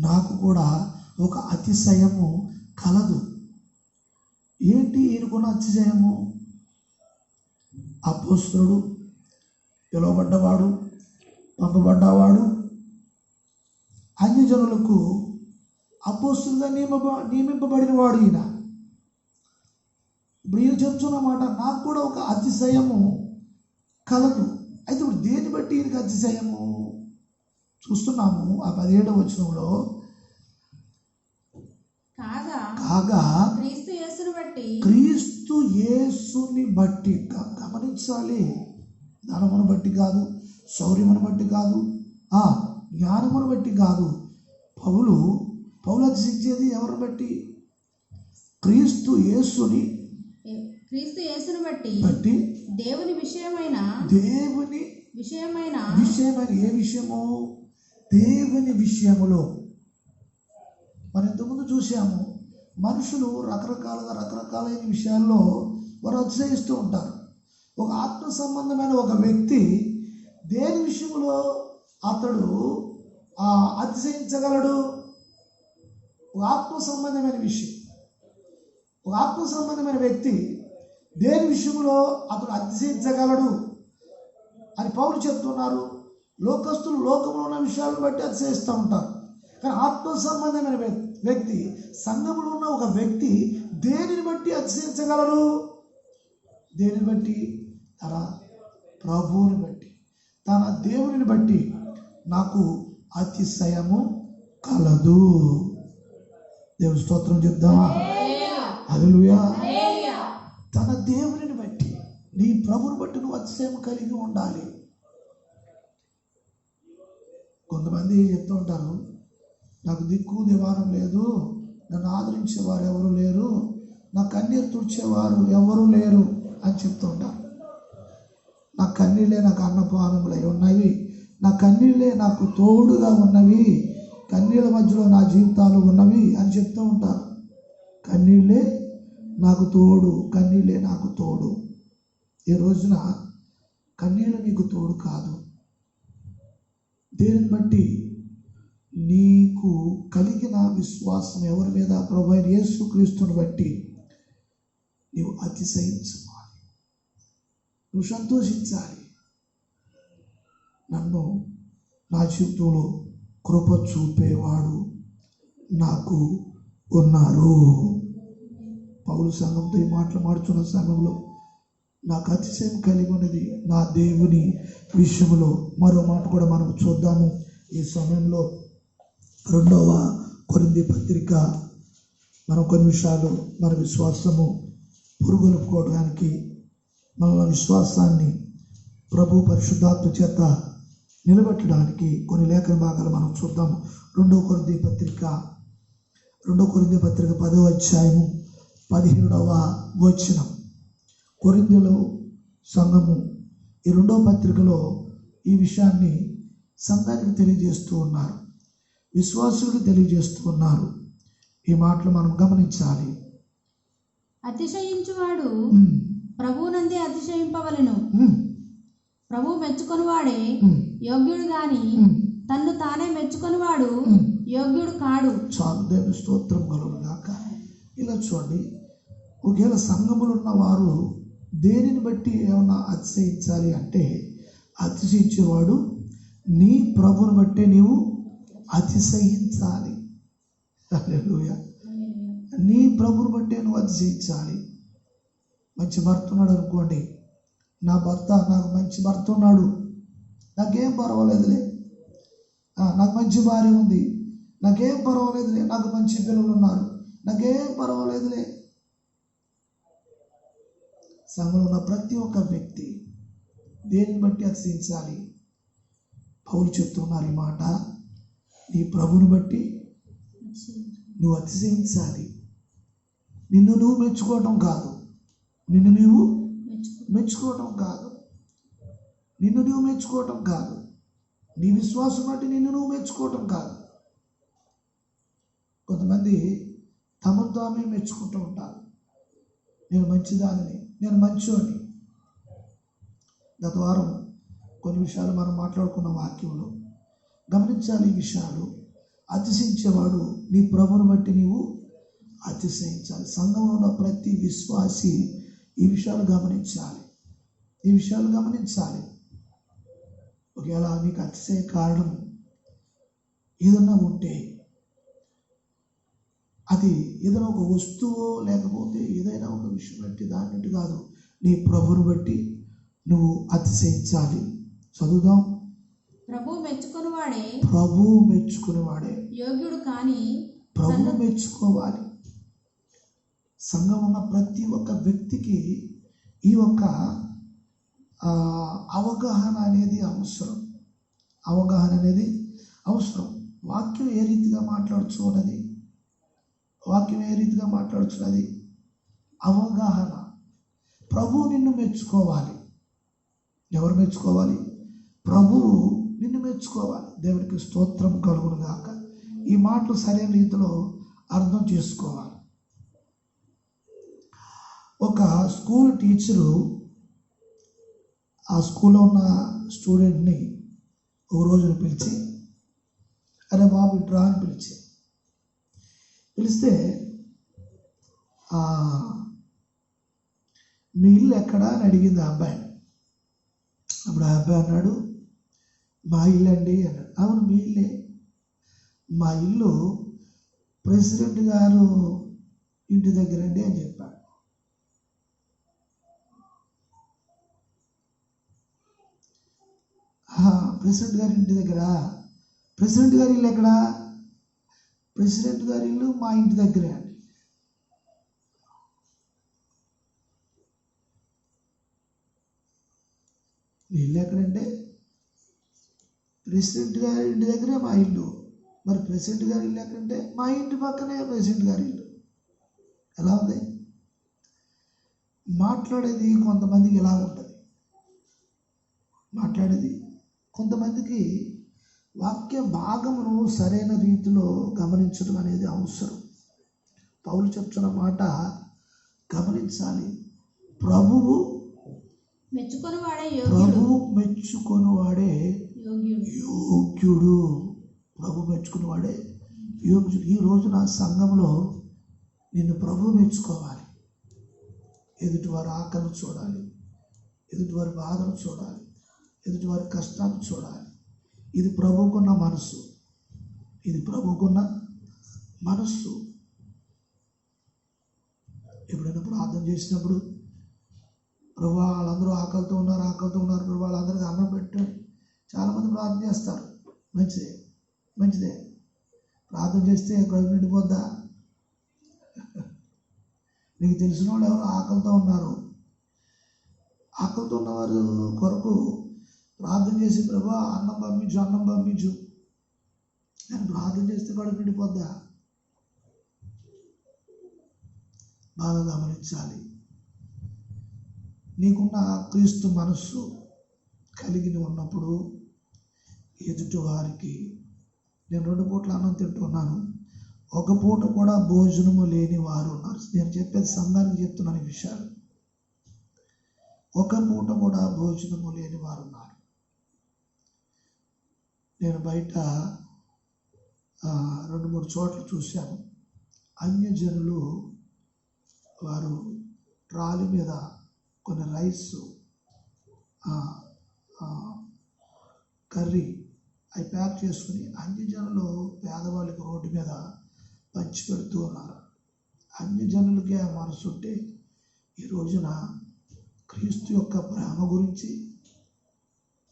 నాకు కూడా ఒక అతిశయము కలదు. ఏంటి ఈయనకున్న అతిశయము? అపోస్తలుడు, పిలువబడ్డవాడు, పంపబడ్డవాడు, అన్యజనులకు అపోస్తలుగా నియమింపబడిన వాడు ఈయన. ఇప్పుడు ఈయన చెప్తున్నమాట, నాకు కూడా ఒక అతిశయము కలదు. అయితే ఇప్పుడు దేన్ని బట్టి ఈయనకి అతిశయము చూస్తున్నాము. ఆ 17వ వచనంలో కాగా క్రీస్తు యేసుని బట్టి. గమనించాలి, ధనమును బట్టి కాదు, శౌర్యమును బట్టి కాదు, జ్ఞానమును బట్టి కాదు. పౌలు అతిశించేది ఎవరిని బట్టి? క్రీస్తు యేసుని బట్టి. దేవుని విషయమైన ఏ విషయము? దేవుని విషయములో. మనం ఇంతకుముందు చూసాము, మనుషులు రకరకాలైన విషయాల్లో వారు అతిశయిస్తూ ఉంటారు. ఒక ఆత్మ సంబంధమైన ఒక వ్యక్తి దేని విషయంలో అతడు అతిశయించగలడు? ఒక ఆత్మ సంబంధమైన విషయం. ఒక ఆత్మ సంబంధమైన వ్యక్తి దేని విషయంలో అతడు అతిశయించగలడు అని పౌలు చెప్తున్నారు. లోకస్తులు లోకంలో ఉన్న విషయాలను బట్టి అతిశయిస్తూ ఉంటారు. కానీ ఆత్మ సంబంధమైన వ్యక్తి, సంఘంలో ఉన్న ఒక వ్యక్తి దేనిని బట్టి అతిశయించగలరు? దేనిని బట్టి? తన ప్రభువుని బట్టి, తన దేవుని బట్టి నాకు అతిశయము కలదు. దేవుని స్తోత్రం చెప్దామా? హల్లెలూయా. తన దేవుని బట్టి, నీ ప్రభుని బట్టి నువ్వు అతిశయం కలిగి ఉండాలి. కొంతమంది చెప్తూ ఉంటారు, నాకు దిక్కు దివానం లేదు, నన్ను ఆదరించేవారు ఎవరు లేరు, నా కన్నీరు తుడిచేవారు ఎవరు లేరు అని చెప్తూ ఉంటారు. నా కన్నీళ్ళే నాకు అన్నపానములై ఉన్నవి, నా కన్నీళ్ళే నాకు తోడుగా ఉన్నవి, కన్నీళ్ళ మధ్యలో నా జీవితాలు ఉన్నవి అని చెప్తూ ఉంటారు. కన్నీళ్ళే నాకు తోడు, కన్నీళ్ళే నాకు తోడు. ఈ రోజున కన్నీళ్ళు నీకు తోడు కాదు. దేనిని బట్టి? నీకు కలిగిన విశ్వాసం ఎవరి మీద? ప్రభువైన యేసుక్రీస్తుని బట్టి నీవు అతిశయించాలి, నువ్వు సంతోషించాలి. నన్ను నా జీవితంలో కృప చూపేవాడు నాకు ఉన్నారు. పౌలు సంఘంతో ఈ మాటలు మాడుతున్న సమయంలో నాకు అతిశయం కలిగి ఉన్నది నా దేవుని విషయంలో. మరో మాట కూడా మనం చూద్దాము ఈ సమయంలో. 2వ కొరింథీ పత్రిక మనం కొన్ని విషయాలు మన విశ్వాసము పురుగొలుపుకోవడానికి, మన విశ్వాసాన్ని ప్రభు పరిశుద్ధాత్మ చేత నిలబెట్టడానికి కొన్ని లేఖన భాగాలు మనం చూద్దాము. 2వ కొరింథీ పత్రిక 10వ అధ్యాయము 17వ వచనం. కొరింథీలో సంఘము ఈ 2వ పత్రికలో ఈ విషయాన్ని సంఘానికి తెలియజేస్తూ ఉన్నారు, విశ్వాసులకు తెలియజేస్తూ ఉన్నారు. ఈ మాటలు మనం గమనించాలి. అతిశయించువాడు ప్రభువునందే అతిశయింపవలెను. ప్రభు మెచ్చుకొనివాడే యోగ్యుడు గాని తన్ను తానే మెచ్చుకొనివాడు యోగ్యుడు కాడు. చాలు, దేవుని స్తోత్రం కలుగుగాక. ఇలా చూడండి, ఒకవేళ సంఘములు ఉన్న వారు దేనిని బట్టి ఏమన్నా అతిశయించాలి అంటే, అతిశయించేవాడు నీ ప్రభుని బట్టే నీవు అతిశయించాలి. హల్లెలూయా. నీ ప్రభుని బట్టే నువ్వు అతిశయించాలి. మంచి భర్త ఉన్నాడు అనుకోండి, నాకు మంచి భర్త ఉన్నాడు, నాకేం పర్వాలేదులే, నాకు మంచి భార్య ఉంది, నాకేం పర్వాలేదులే, నాకు మంచి పిల్లలు ఉన్నారు, నాకేం పర్వాలేదులే. సంఘంలో ఉన్న ప్రతి ఒక్క వ్యక్తి దేనిని బట్టి అతిశయించాలి? పౌలు చెప్తున్నారు ఈ మాట, నీ ప్రభుని బట్టి నువ్వు అతిశయించాలి. నిన్ను నువ్వు మెచ్చుకోవటం కాదు, నిన్ను నువ్వు మెచ్చుకోవటం కాదు, నిన్ను నువ్వు మెచ్చుకోవటం కాదు, నీ విశ్వాసం బట్టి నిన్ను నువ్వు మెచ్చుకోవటం కాదు. కొంతమంది తమను తామే మెచ్చుకుంటూ ఉంటారు, నేను మంచిదానిని, నేను మంచోని. గత వారం కొన్ని విషయాలు మనం మాట్లాడుకున్న వాక్యంలో గమనించాలి ఈ విషయాలు. అతిశయించేవాడు నీ ప్రభుని బట్టి నీవు అతిశయించాలి. సంఘంలో ఉన్న ప్రతి విశ్వాసి ఈ విషయాలు గమనించాలి, ఈ విషయాలు గమనించాలి. ఒకవేళ నీకు అతిశయ కారణం ఏదన్నా ఉంటే, అది ఏదైనా ఒక వస్తువు లేకపోతే ఏదైనా ఒక విషయం బట్టి దాన్ని కాదు, నీ ప్రభుని బట్టి నువ్వు అతిశయించాలి. చదువుదాం. ప్రభు మెచ్చుకునేవాడే యోగ్యుడు కానీ ప్రభు మెచ్చుకోవాలి. సంఘం ఉన్న ప్రతి ఒక్క వ్యక్తికి ఈ ఒక్క అవగాహన అనేది అవసరం. అవగాహన అనేది అవసరం. వాక్యం ఏ రీతిగా మాట్లాడుచున్నది, వాక్యం ఏ రీతిగా మాట్లాడుచున్నది, అవగాహన. ప్రభువు నిన్ను మెచ్చుకోవాలి. ఎవరు మెచ్చుకోవాలి? ప్రభువు నిన్ను మెచ్చుకోవాలి. దేవునికి స్తోత్రం కలుగును గాక. ఈ మాటలు సరైన రీతిలో అర్థం చేసుకోవాలి. ఒక స్కూల్ టీచరు ఆ స్కూల్లో ఉన్న స్టూడెంట్ని ఒక రోజున పిలిచి, అరే బాబు ఇట్రా అని పిలిస్తే, మీ ఇల్లు ఎక్కడా అని అడిగింది ఆ అబ్బాయి. అప్పుడు ఆ అబ్బాయి అన్నాడు, మా ఇల్లు అండి అన్నాడు. అవును మీ ఇల్లే, మా ఇల్లు ప్రెసిడెంట్ గారు ఇంటి దగ్గర అండి అని చెప్పాడు. ప్రెసిడెంట్ గారి ఇంటి దగ్గర? ప్రెసిడెంట్ గారి ఇల్లు ఎక్కడా? ప్రెసిడెంట్ గారి ఇల్లు మా ఇంటి దగ్గరే అండి. మీ ఇల్లు ఎక్కడంటే ప్రెసిడెంట్ గారి ఇంటి దగ్గరే మా ఇల్లు. మరి ప్రెసిడెంట్ గారి ఇల్లు ఎక్కడంటే మా ఇంటి పక్కనే ప్రెసిడెంట్ గారి ఇల్లు. ఎలా ఉంది? మాట్లాడేది కొంతమందికి ఎలా ఉంటుంది, మాట్లాడేది కొంతమందికి వాక్య భాగమును సరైన రీతిలో గమనించడం అనేది అవసరం. పౌలు చెప్తున్న మాట గమనించాలి. ప్రభువు మెచ్చుకొనివాడే యోగ్యుడు. ప్రభు మెచ్చుకునేవాడే యోగ్యుడు. ఈ రోజున సంఘంలో నిన్ను ప్రభు మెచ్చుకోవాలి. ఎదుటివారి ఆకలిని చూడాలి, ఎదుటివారి బాధను చూడాలి, ఎదుటివారి కష్టాన్ని చూడాలి. ఇది ప్రభువుకున్న మనస్సు, ఇది ప్రభువుకున్న మనస్సు. ఎప్పుడైనా ప్రార్థన చేసినప్పుడు ప్రభు వాళ్ళందరూ ఆకలితో ఉన్నారు ప్రభు వాళ్ళందరికీ అన్నం పెట్టండి. చాలామంది ప్రార్థన చేస్తారు, మంచిదే. ప్రార్థన చేస్తే కడుపు నిండిపోద్దా? నీకు తెలిసిన వాళ్ళు ఎవరు ఆకలితో ఉన్నారు, ఆకలితో ఉన్నవారు కొరకు ప్రార్థన చేసి ప్రభు అన్నం పంపించు నేను ప్రార్థన చేస్తే కడుపు నిండిపోద్దా? బాగా గమనించాలి. నీకున్న క్రీస్తు మనస్సు కలిగి ఉన్నప్పుడు ఎదుటి వారికి, నేను 2 పూట్ల అన్నం తింటున్నాను, ఒక పూట కూడా భోజనము లేని వారు ఉన్నారు. నేను చెప్పేది సంఘానికి చెప్తున్నాను ఈ విషయాలు. ఒక పూట కూడా భోజనము లేని వారు ఉన్నారు. నేను బయట 2-3 చోట్ల చూశాను. అన్యజనులు వారు ట్రాలీ మీద కొన్ని రైస్, కర్రీ అవి ప్యాక్ చేసుకుని అన్యజనులు పేదవాళ్ళకి రోడ్డు మీద పంచి పెడుతూ ఉన్నారు. అన్యజనులకి ఆ మనసు ఉంటే ఈ రోజున క్రీస్తు యొక్క ప్రేమ గురించి,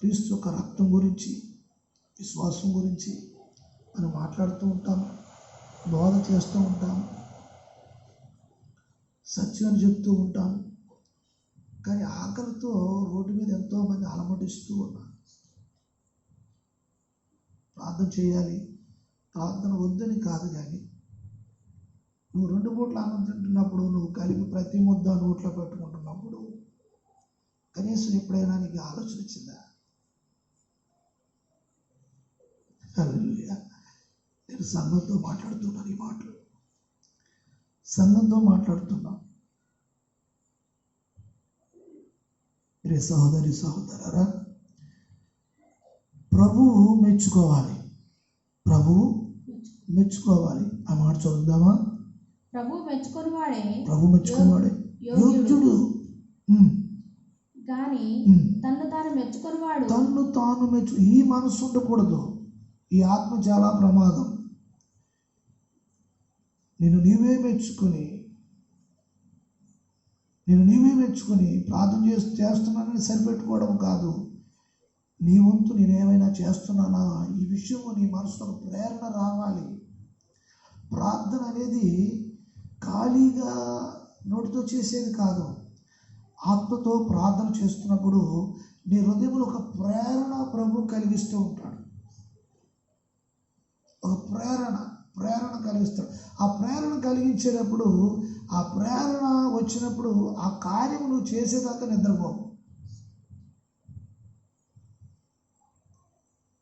క్రీస్తు యొక్క రక్తం గురించి, విశ్వాసం గురించి మనం మాట్లాడుతూ ఉంటాం, బోధ చేస్తూ ఉంటాం, సత్యాన్ని చెప్తూ ఉంటాం. కానీ ఆకలితో రోడ్డు మీద ఎంతోమంది అలమటిస్తూ ఉన్నారు. ప్రార్థన చేయాలి, ప్రార్థన వద్దని కాదు, కానీ నువ్వు 2 పూట్ల అన్నం తింటున్నప్పుడు, నువ్వు కలిపి ప్రతి ముద్ద నోట్లో పెట్టుకుంటున్నప్పుడు కనీసం ఎప్పుడైనా నీకు ఆలోచన వచ్చిందా? హల్లెలూయా. నేను సంఘంతో మాట్లాడుతున్నాను, ఈ మాటలు సంఘంతో మాట్లాడుతున్నాను. రే సహోదరి సహోదరరా, ప్రభువు మెచ్చుకోవాలి. ఆ మాట చదువుదామా? ప్రభు మెచ్చుకునివాడే యోగ్యుడు. కానీ తన్ను తాను ఈ మనసు ఉండకూడదు. ఈ ఆత్మ చాలా ప్రమాదం. నేను నీవే మెచ్చుకొని ప్రార్థన చేస్తున్నానని సరిపెట్టుకోవడం కాదు. నీ వంతు నేనేమైనా చేస్తున్నానా, ఈ విషయము నీ మనసులో ప్రేరణ రావాలి. ప్రార్థన అనేది ఖాళీగా నోటితో చేసేది కాదు. ఆత్మతో ప్రార్థన చేస్తున్నప్పుడు నీ హృదయంలో ఒక ప్రేరణ ప్రభు కలిగిస్తూ ఉంటాడు. ఒక ప్రేరణ కలిగిస్తాడు. ఆ ప్రేరణ కలిగించేటప్పుడు, ఆ ప్రేరణ వచ్చినప్పుడు ఆ కార్యం నువ్వు చేసేదాకా నిద్రపోవు.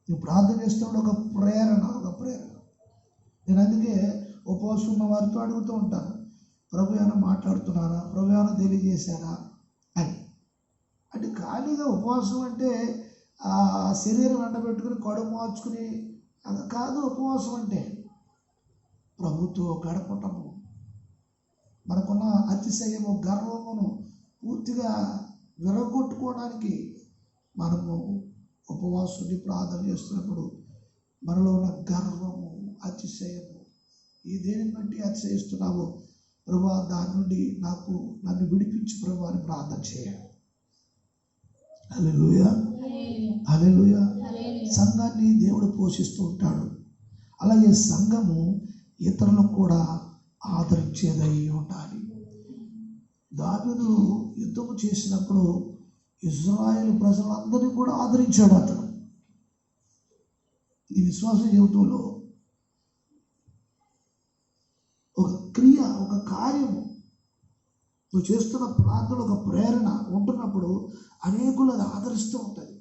నువ్వు ప్రార్థన చేస్తున్నప్పుడు ఒక ప్రేరణ. నేను అందుకే ఉపవాసం ఉన్న వారితో అడుగుతూ ఉంటాను, ప్రభు ఏమైనా మాట్లాడుతున్నారా, ప్రభు ఏమైనా తెలియజేశారా అని. అంటే ఖాళీగా ఉపవాసం అంటే ఆ శరీరం ఎండబెట్టుకుని కడుపు మార్చుకుని అది కాదు. ఉపవాసం అంటే ప్రభుతో గడపటము, మనకున్న అతిశయము, గర్వమును పూర్తిగా విరగొట్టుకోవడానికి మనము ఉపవాసుని ప్రార్థన చేస్తున్నప్పుడు మనలో ఉన్న గర్వము, అతిశయము, ఈ దేని బట్టి అతిశయిస్తున్నావో ప్రభువా దాని నుండి నన్ను విడిపించి ప్రభువా అని ప్రార్థన చేయాలి. హల్లెలూయా. సంఘాన్ని దేవుడు పోషిస్తూ ఉంటాడు. అలాగే సంఘము ఇతరులకు కూడా ఆదరించేదై ఉండాలి. దావీదు యుద్ధము చేసినప్పుడు ఇజ్రాయేల్ ప్రజలందరినీ కూడా ఆదరించాడు అతను. ఈ విశ్వాస జీవితంలో ఒక క్రియ, ఒక కార్యము, నువ్వు చేస్తున్న ప్రార్థన ఒక ప్రేరణ ఉంటున్నప్పుడు అనేకులు అది ఆదరిస్తూ ఉంటుంది.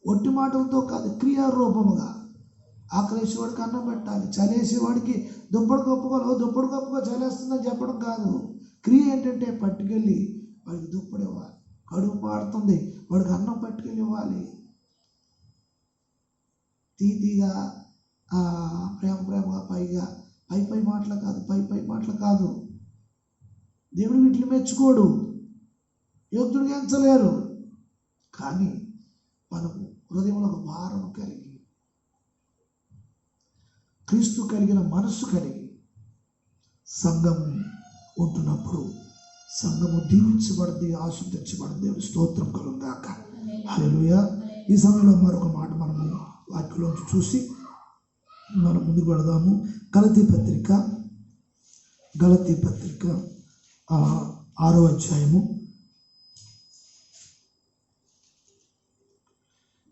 ఒట్టి మాటలతో కాదు, క్రియారూపముగా. ఆకలేసేవాడికి అన్నం పెట్టాలి, చలేసేవాడికి దుప్పటి కప్పుగా చలేస్తుందని చెప్పడం కాదు. క్రియ ఏంటంటే పట్టుకెళ్ళి వాడికి దుప్పటి ఇవ్వాలి. కడుపు మాడుతుంది, వాడికి అన్నం పట్టుకెళ్ళి ఇవ్వాలి. తీగా ప్రేమగా పై మాటలు కాదు. దేవుడు వీటిని మెచ్చుకోడు, యోగ్యుడిగా ఎంచలేరు. కానీ మనము హృదయంలో ఒక భారం కలిగి, క్రీస్తు కలిగిన మనస్సు కలిగి సంఘము ఉంటున్నప్పుడు సంఘము దీవించబడింది, ఆశీర్వదించబడింది. దేవుని స్తోత్రం కలుగుగాక. హల్లెలూయా. ఈ సమయంలో మరొక మాట మనము వాక్యంలోంచి చూసి మనం ముందుకు పెడదాము. గలతీ పత్రిక 6వ అధ్యాయము,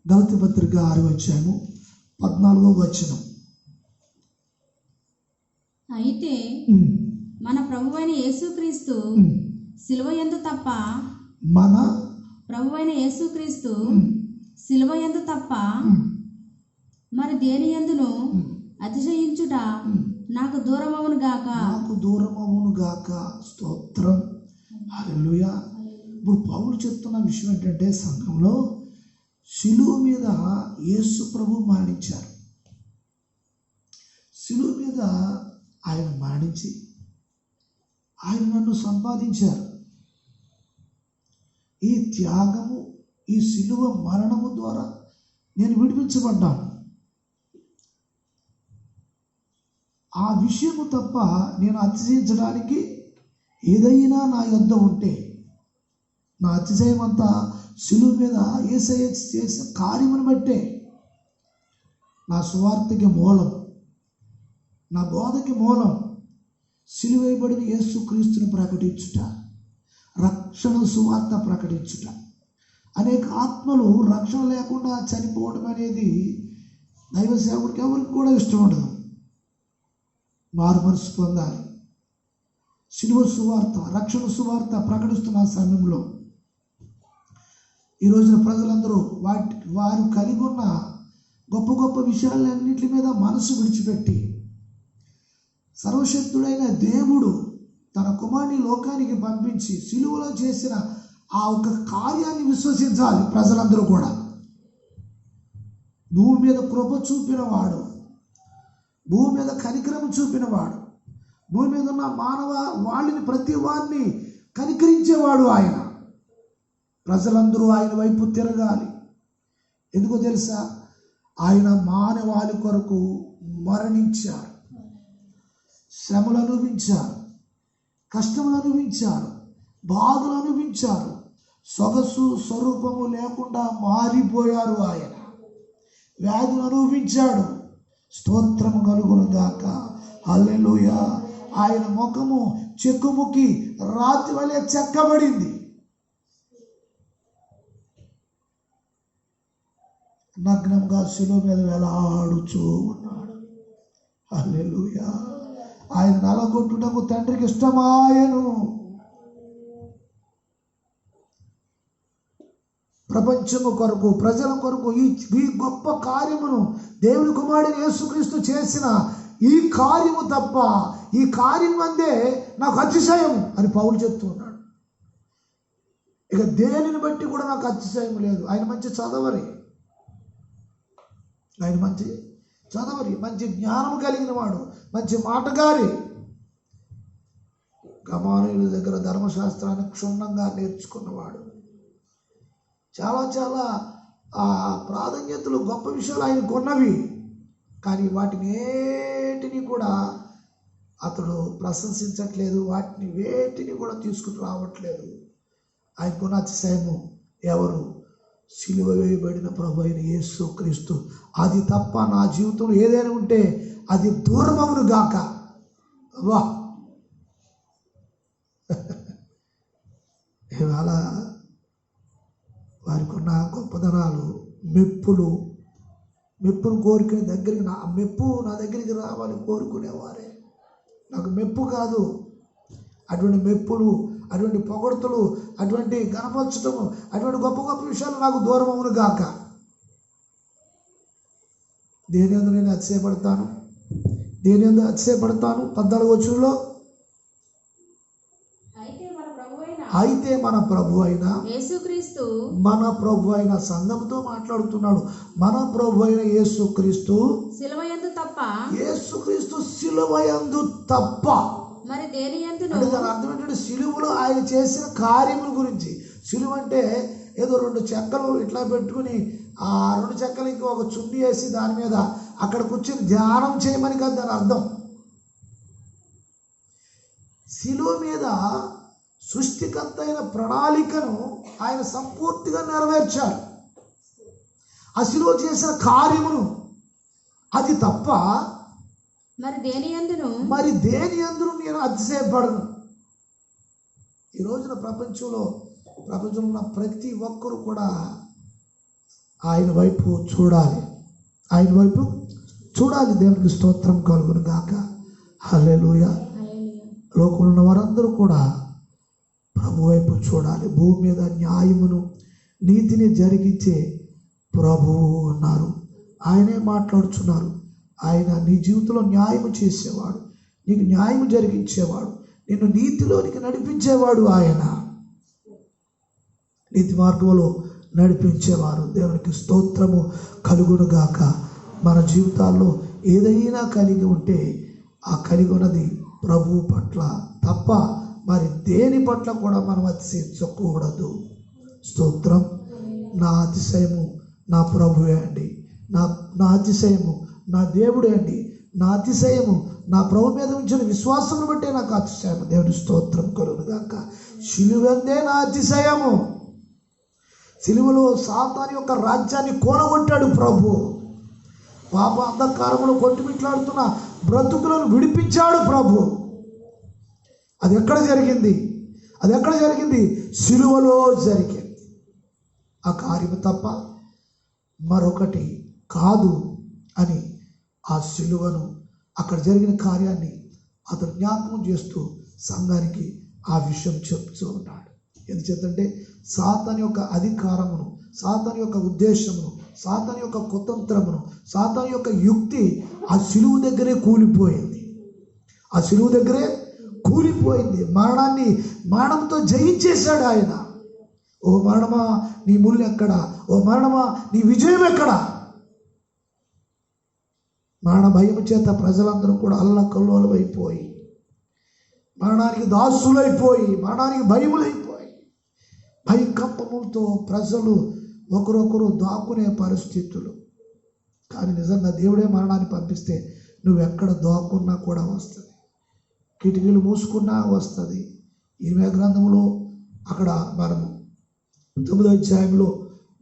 గలతీ పత్రిక 6వ అధ్యాయము 14వ వచనం. అయితే మన ప్రభువైన యేసుక్రీస్తు సిలువ యందు తప్ప, మన ప్రభువైన యేసుక్రీస్తు సిలువ యందు తప్ప మరి దేని యందును అతిశయించుట నాకు దూరమవును గాక, నాకు దూరమవును గాక. స్తోత్రం. హల్లెలూయా. ఇప్పుడు పౌలు చెప్తున్న విషయం ఏంటంటే, సంఘంలో శిలువ మీద యేసు ప్రభు మరణించారు. శిలువ మీద ఆయన మరణించి ఆయన నన్ను సంపాదించారు. ఈ త్యాగము, ఈ శిలువ మరణము ద్వారా నేను విడిపించబడ్డాను. ఆ విషయము తప్ప నేను అతిశయించడానికి ఏదైనా నా యొద్ద ఉంటే, నా అతిశయం అంతా శిలువ మీద యేసయ్య చేసిన కార్యమును బట్టే. నా సువార్తకి మూలం, నా బోధకి మూలం శిలువ వేయబడిన యేసుక్రీస్తుని ప్రకటించుట, రక్షణ సువార్త ప్రకటించుట. అనేక ఆత్మలు రక్షణ లేకుండా చనిపోవడం అనేది దైవ సేవకుడికి ఎవరికి కూడా ఇష్టం ఉండదు. మారు మనసు పొందాలి. శిలువ సువార్త, రక్షణ సువార్త ప్రకటిస్తున్న సమయంలో ఈ రోజున ప్రజలందరూ వారు కలిగి ఉన్న గొప్ప గొప్ప విషయాలన్నింటి మీద మనసు విడిచిపెట్టి, సర్వశక్తుడైన దేవుడు తన కుమారుని లోకానికి పంపించి శిలువలో చేసిన ఆ ఒక కార్యాన్ని విశ్వసించాలి ప్రజలందరూ కూడా. భూమి మీద కృప చూపినవాడు, భూమి మీద కనికరం చూపినవాడు, భూమి మీద ఉన్న మానవ వాళ్ళని ప్రతి వారిని కనికరించేవాడు ఆయన. ప్రజలందరూ ఆయన వైపు తిరగాలి. ఎందుకో తెలుసా? ఆయన మానవాళి కొరకు మరణించారు, శ్రమలు అనుభవించారు, కష్టములు అనుభవించారు, బాధలు అనుభవించారు, సొగసు స్వరూపము లేకుండా మారిపోయారు. ఆయన వ్యాధులు అనుభవించాడు. స్తోత్రము కలుగును గాక. హల్లెలూయా. ఆయన ముఖము చెక్కుముకి రాతి వలె చెక్కబడింది. నగ్నంగా శిలువ మీద వేలాడుచూ ఉన్నాడు. హల్లెలూయా. ఆయన నలగొట్టుటకు తండ్రికి ఇష్టమాయను. ప్రపంచము కొరకు, ప్రజల కొరకు ఈ గొప్ప కార్యమును దేవుని కుమారుడు యేసుక్రీస్తు చేసిన ఈ కార్యము తప్ప, ఈ కార్యం అందే నాకు అతిశయం అని పౌలు చెప్తున్నాడు. ఇక దేనిని బట్టి కూడా నాకు అతిశయం లేదు. ఆయన మంచి చదవరి, ఆయన మంచి చదవరి, మంచి జ్ఞానం కలిగిన వాడు, మంచి మాటగారి. గమాలీయుల దగ్గర ధర్మశాస్త్రాన్ని క్షుణ్ణంగా నేర్చుకున్నవాడు. చాలా చాలా ప్రాధాన్యతలు, గొప్ప విషయాలు ఆయనకు ఉన్నవి. కానీ వాటిని వేటిని కూడా అతడు ప్రశంసించట్లేదు, వాటిని వేటిని కూడా తీసుకుని రావట్లేదు. ఆయనకున్న అతిశయము ఎవరు? సిలువ వేయబడిన ప్రభు అయిన యేసుక్రీస్తు. అది తప్ప నా జీవితంలో ఏదైనా ఉంటే అది దూరమవును గాక. వా ఇవాళ వారికి ఉన్న గొప్పదనాలు, మెప్పును కోరుకునే దగ్గరికి, నా దగ్గరికి రావాలని కోరుకునేవారే. నాకు మెప్పు కాదు, అటువంటి మెప్పులు, అటువంటి పొగడ్తలు, అటువంటి గణపరచటము, అటువంటి గొప్ప గొప్ప విషయాలు నాకు దూరం అవును గాక. దేని యందు నేను అతిశయపడతాను? 14వ వచనంలో, అయితే మన ప్రభు అయిన యేసుక్రీస్తు, మన ప్రభు అయిన సంఘముతో మాట్లాడుతున్నాడు. మన ప్రభు అయిన యేసుక్రీస్తు సిలువ యందు తప్ప, యేసుక్రీస్తు సిలువ యందు తప్ప మరి దేని యందును అంటే దాని అర్థం ఏంటంటే సిలువలో ఆయన చేసిన కార్యముల గురించి. సిలువ అంటే ఏదో 2 చెక్కలు ఇట్లా పెట్టుకుని ఆ 2 చెక్కలకి ఒక చున్ని వేసి దాని మీద అక్కడ కూర్చొని ధ్యానం చేయమని కాదు దాని అర్థం. సిలువ మీద సృష్టికర్త అయిన ప్రణాళికను ఆయన సంపూర్తిగా నెరవేర్చారు. ఆ సిలువ చేసిన కార్యమును, అది తప్ప మరి దేని యందును నేను అతిశయపడను. ఈ రోజున ప్రపంచంలో ఉన్న ప్రతి ఒక్కరు కూడా ఆయన వైపు చూడాలి. దేవునికి స్తోత్రం కలుగును గాక. హల్లెలూయా. లోకంలో ఉన్న వారందరూ కూడా ప్రభు వైపు చూడాలి. భూమి మీద న్యాయమును నీతిని జరిగించే ప్రభువు ఉన్నారు. ఆయనే మాట్లాడుచున్నారు. ఆయన నీ జీవితంలో న్యాయము చేసేవాడు, నీకు న్యాయము జరిగించేవాడు, నిన్ను నీతిలోనికి నడిపించేవాడు. ఆయన నీతి మార్గంలో నడిపించేవారు. దేవునికి స్తోత్రము కలుగును గాక. మన జీవితాల్లో ఏదైనా కలిగి ఉంటే ఆ కలిగి ఉన్నది ప్రభువు పట్ల తప్ప మరి దేని పట్ల కూడా మనం అతిశయించకూడదు. స్తోత్రం. నా అతిశయము నా ప్రభువే అండి. నా అతిశయము నా దేవుడే అండి. నా అతిశయము నా ప్రభు మీద ఉంచిన విశ్వాసమును బట్టే నాకు అతిశయము. దేవుని స్తోత్రం కలుగును గాక. సిలువందే నా అతిశయము. సిలువలో సాతాను యొక్క రాజ్యాన్ని కూలగొట్టాడు ప్రభు. పాప అంధకారములో కొట్టుమిట్లాడుతున్న బ్రతుకులను విడిపించాడు ప్రభు. అది ఎక్కడ జరిగింది? సిలువలో జరిగింది. ఆ కార్యము తప్ప మరొకటి కాదు అని ఆ సిలువను, అక్కడ జరిగిన కార్యాన్ని అతను జ్ఞాపకం చేస్తూ సంఘానికి ఆ విషయం చెప్తూ ఉన్నాడు. ఎందుచేతంటే సాతాను యొక్క అధికారమును, సాతాను యొక్క ఉద్దేశమును, సాతాను యొక్క కుతంత్రమును, సాతాను యొక్క యుక్తి ఆ సిలువు దగ్గరే కూలిపోయింది. మరణంతో జయించేశాడు ఆయన. ఓ మరణమా నీ ముళ్ళు ఎక్కడా? ఓ మరణమా నీ విజయం ఎక్కడా? మరణ భయము చేత ప్రజలందరూ కూడా అల్లకల్లోలమైపోయి, మరణానికి దాసులైపోయి, మరణానికి భయములైపోయి, భయకంపములతో ప్రజలు ఒకరొకరు దాక్కునే పరిస్థితులు. కానీ నిజంగా దేవుడే మరణాన్ని పంపిస్తే నువ్వెక్కడ దాక్కున్నా కూడా వస్తుంది. కిటికీలు మూసుకున్నా వస్తుంది. ఇర్మీయా గ్రంథంలో అక్కడ మనము 9వ అధ్యాయంలో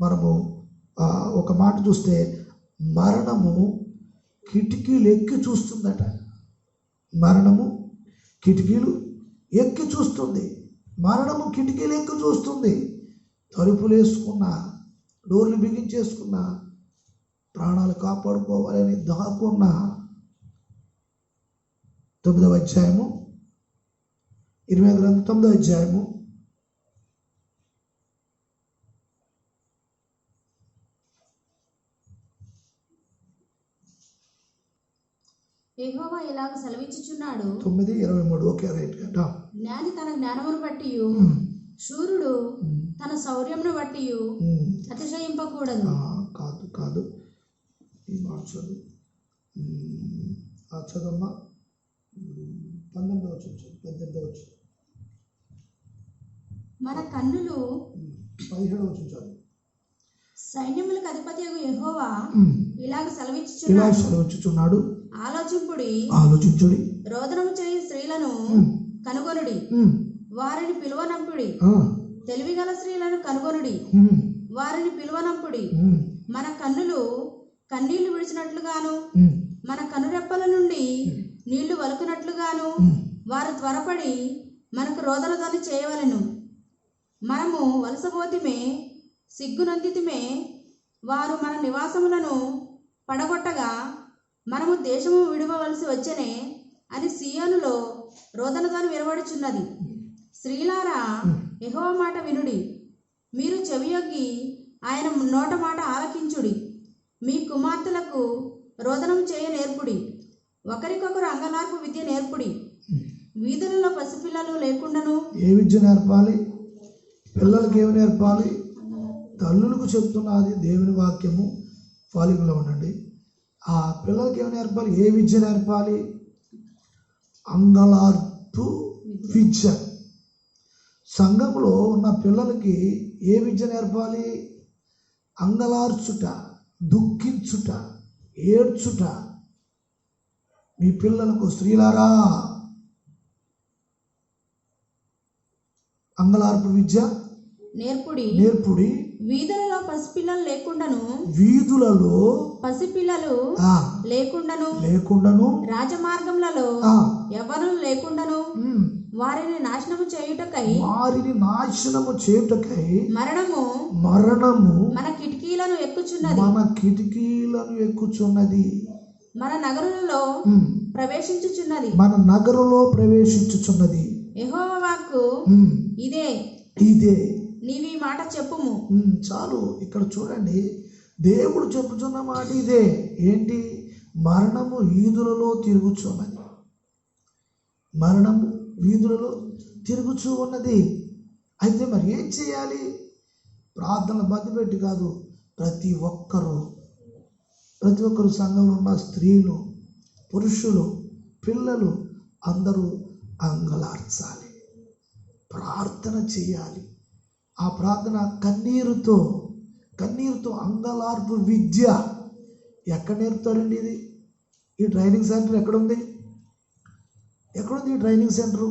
మనము ఒక మాట చూస్తే మరణము కిటికీలు ఎక్కి చూస్తుందట. మరణము కిటికీలు ఎక్కి చూస్తుంది. తలుపులు వేసుకున్నా, డోర్లు బిగించేసుకున్నా, ప్రాణాలు కాపాడుకోవాలని దాక్కున్నా. 9వ అధ్యాయము ఇర్మీయా గ్రంథం 9వ అధ్యాయము యెహోవా ఇలాగ సెలవిచ్చుచున్నాడు. 9:23 ఓకే రైట్ గా. జ్ఞాని తన జ్ఞానమును బట్టి, శూరుడు తన శౌర్యమును బట్టి అతిశయింపకూడదు. కాదు ఈ మాట చదువు. చదమ్మా 18వ మన కన్నులు 17వ చదువు. సైన్యములకు అధిపతియగు యెహోవా ఇలాగ సెలవిచ్చుచున్నాడు. ఆలోచించుడి. రోదనము చేయు స్త్రీలను కనుగొనుడి, వారిని పిలువనంపుడి. తెలివిగల స్త్రీలను కనుగొనుడి, వారిని పిలువనంపుడి. మన కన్నులు కన్నీళ్లు విడిచినట్లుగాను, మన కనురెప్పల నుండి నీళ్లు వలుకునట్లుగాను వారు త్వరపడి మనకు రోదనధ్వని చేయవలెను. మనము వలసపోతిమే, సిగ్గునందితిమే. వారు మన నివాసములను పడగొట్టగా మనము దేశము విడవవలసి వచ్చెనే అని సీయోనులో రోదనధ్వని వినబడుచున్నది. స్త్రీలారా, యెహోవా మాట వినుడి. మీరు చెవియొగ్గి ఆయన నోట మాట ఆలకించుడి. మీ కుమార్తెలకు రోదనం చేయ నేర్పుడి, ఒకరికొకరు అంగలార్పు విద్య నేర్పుడి. వీధులలో పసిపిల్లలు లేకుండాను. ఏ విద్య నేర్పాలి? పిల్లలకి ఏమి నేర్పాలి? తల్లులకు చెప్తున్నది దేవుని వాక్యము. ఫాలింగ్లో ఉండండి. ఆ పిల్లలకి ఏమి నేర్పాలి? ఏ విద్య నేర్పాలి? అంగలార్పు విద్య. సంఘంలో ఉన్న పిల్లలకి ఏ విద్య నేర్పాలి? అంగలార్చుట, దుఃఖించుట, ఏడ్చుట. మీ పిల్లలకు స్త్రీలారా అంగలార్పు విద్య నేర్పుడి. వీధులలో పసిపిల్లలు లేకుండాను రాజమార్గములలో యవ్వనులు లేకుండాను వారిని నాశనము చేయుటకై మరణము మన కిటికీలను ఎక్కుచున్నది. మన నగరులలో ప్రవేశించుచున్నది. యెహోవా వాక్కు ఇదే నీవి మాట చెప్పుము. చాలు. ఇక్కడ చూడండి, దేవుడు చెప్పుచున్న మాట ఇదే. ఏంటి? మరణము వీధులలో తిరుగుచున్నది. మరణము వీధులలో తిరుగుచూ ఉన్నది. అయితే మరి ఏం చేయాలి? ప్రార్థనలు బతిపెట్టి కాదు, ప్రతి ఒక్కరూ సంఘంలో ఉన్న స్త్రీలు, పురుషులు, పిల్లలు అందరూ అంగలార్చాలి, ప్రార్థన చేయాలి. ఆ ప్రార్థన కన్నీరుతో అంగలార్పు విద్య. ఎక్కడ నేర్పుతారండి ఇది? ఈ ట్రైనింగ్ సెంటర్ ఎక్కడుంది? ఈ ట్రైనింగ్ సెంటరు?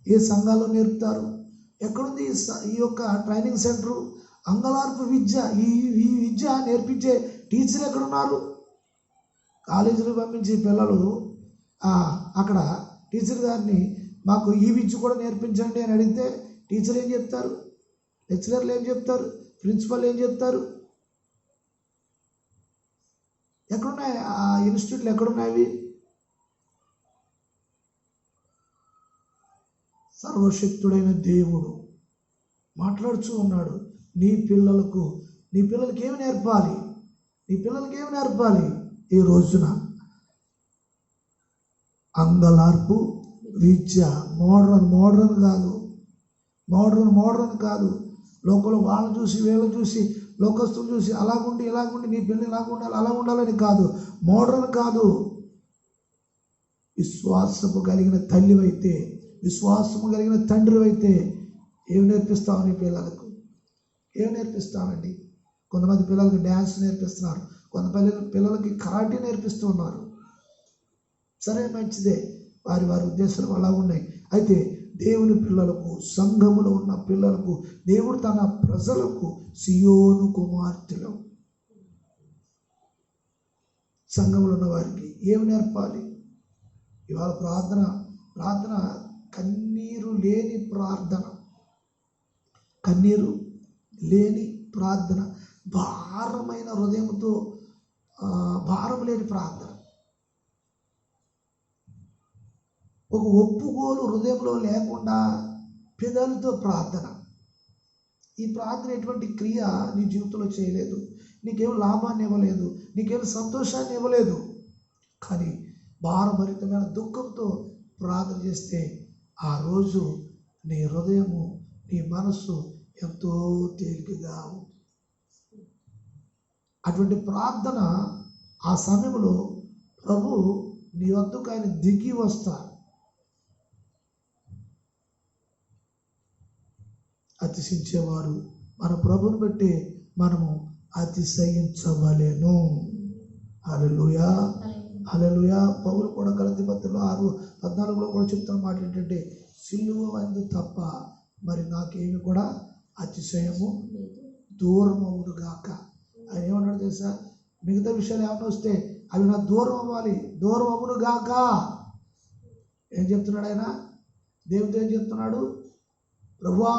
ఏ సంఘాల్లో నేర్పుతారు? ఎక్కడుంది ఈ యొక్క ట్రైనింగ్ సెంటరు? అంగలార్పు విద్య. ఈ విద్య నేర్పించే టీచర్ ఎక్కడున్నారు? కాలేజీలో పంపించే పిల్లలు అక్కడ టీచర్ గారిని మాకు ఈ విద్య కూడా నేర్పించండి అని అడిగితే టీచర్ ఏం చెప్తారు? లెక్చరర్లు ఏం చెప్తారు? ప్రిన్సిపల్ ఏం చెప్తారు? ఎక్కడున్నాయి ఆ ఇన్స్టిట్యూట్లు? ఎక్కడున్నాయి? సర్వశక్తుడైన దేవుడు మాట్లాడుతూ ఉన్నాడు. నీ పిల్లలకి ఏమి నేర్పాలి? ఈ రోజున అంగలార్పు విద్య. మోడ్రన్ కాదు. లోకంలో వాళ్ళని చూసి వీళ్ళని చూసి లోకస్తులు చూసి అలాగుండి నీ పిల్లలు ఇలాగుండాలి అలా ఉండాలని కాదు. మోడ్రన్ కాదు. విశ్వాసము కలిగిన తల్లివైతే, విశ్వాసము కలిగిన తండ్రివైతే ఏమి నేర్పిస్తావు నీ పిల్లలకు? ఏమి నేర్పిస్తామండి? కొంతమంది పిల్లలకి డ్యాన్స్ నేర్పిస్తున్నారు, కొంతమంది పిల్లలకి కరాటే నేర్పిస్తూ ఉన్నారు. సరే, మంచిదే. వారి ఉద్దేశాలు అలా ఉన్నాయి. అయితే దేవుని పిల్లలకు, సంఘములో ఉన్న పిల్లలకు, దేవుడు తన ప్రజలకు సియోను కుమార్తెలు, సంఘములో ఉన్న వారికి ఏమి నేర్పాలి? ఇవాళ ప్రార్థన కన్నీరు లేని ప్రార్థన, భారమైన హృదయంతో, భారం లేని ప్రార్థన, ఒక ఒప్పుకోలు హృదయంలో లేకుండా పెదాలతో ప్రార్థన. ఈ ప్రార్థన ఎటువంటి క్రియ నీ జీవితంలో చేయలేదు, నీకేం లాభాన్ని ఇవ్వలేదు, నీకేం సంతోషాన్ని ఇవ్వలేదు. కానీ భారభరితమైన దుఃఖంతో ప్రార్థన చేస్తే ఆ రోజు నీ హృదయము, నీ మనస్సు ఎంతో తేలికగా ఉంది. అటువంటి ప్రార్థన ఆ సమయంలో ప్రభు నీ వద్దకు ఆయన దిగి వస్తారు. అతిశయించేవారు మన ప్రభువుని బట్టి మనము అతిశయించవలెను. హల్లెలూయా, హల్లెలూయా. పౌలు కూడా గలతీ పత్రికలో 6:14 కూడా చెప్తున్న మాట ఏంటంటే, సిలువ అందు తప్ప మరి నాకేమి కూడా అతిశయము దూరమవును గాక. ఆయన ఏమన్నాడు తెలుసా? మిగతా విషయాలు ఏమైనా వస్తే అవి నా దూరం అవును గాక. ఏం చెప్తున్నాడు ఆయన? దేవుడితో ఏం చెప్తున్నాడు? ప్రభువా,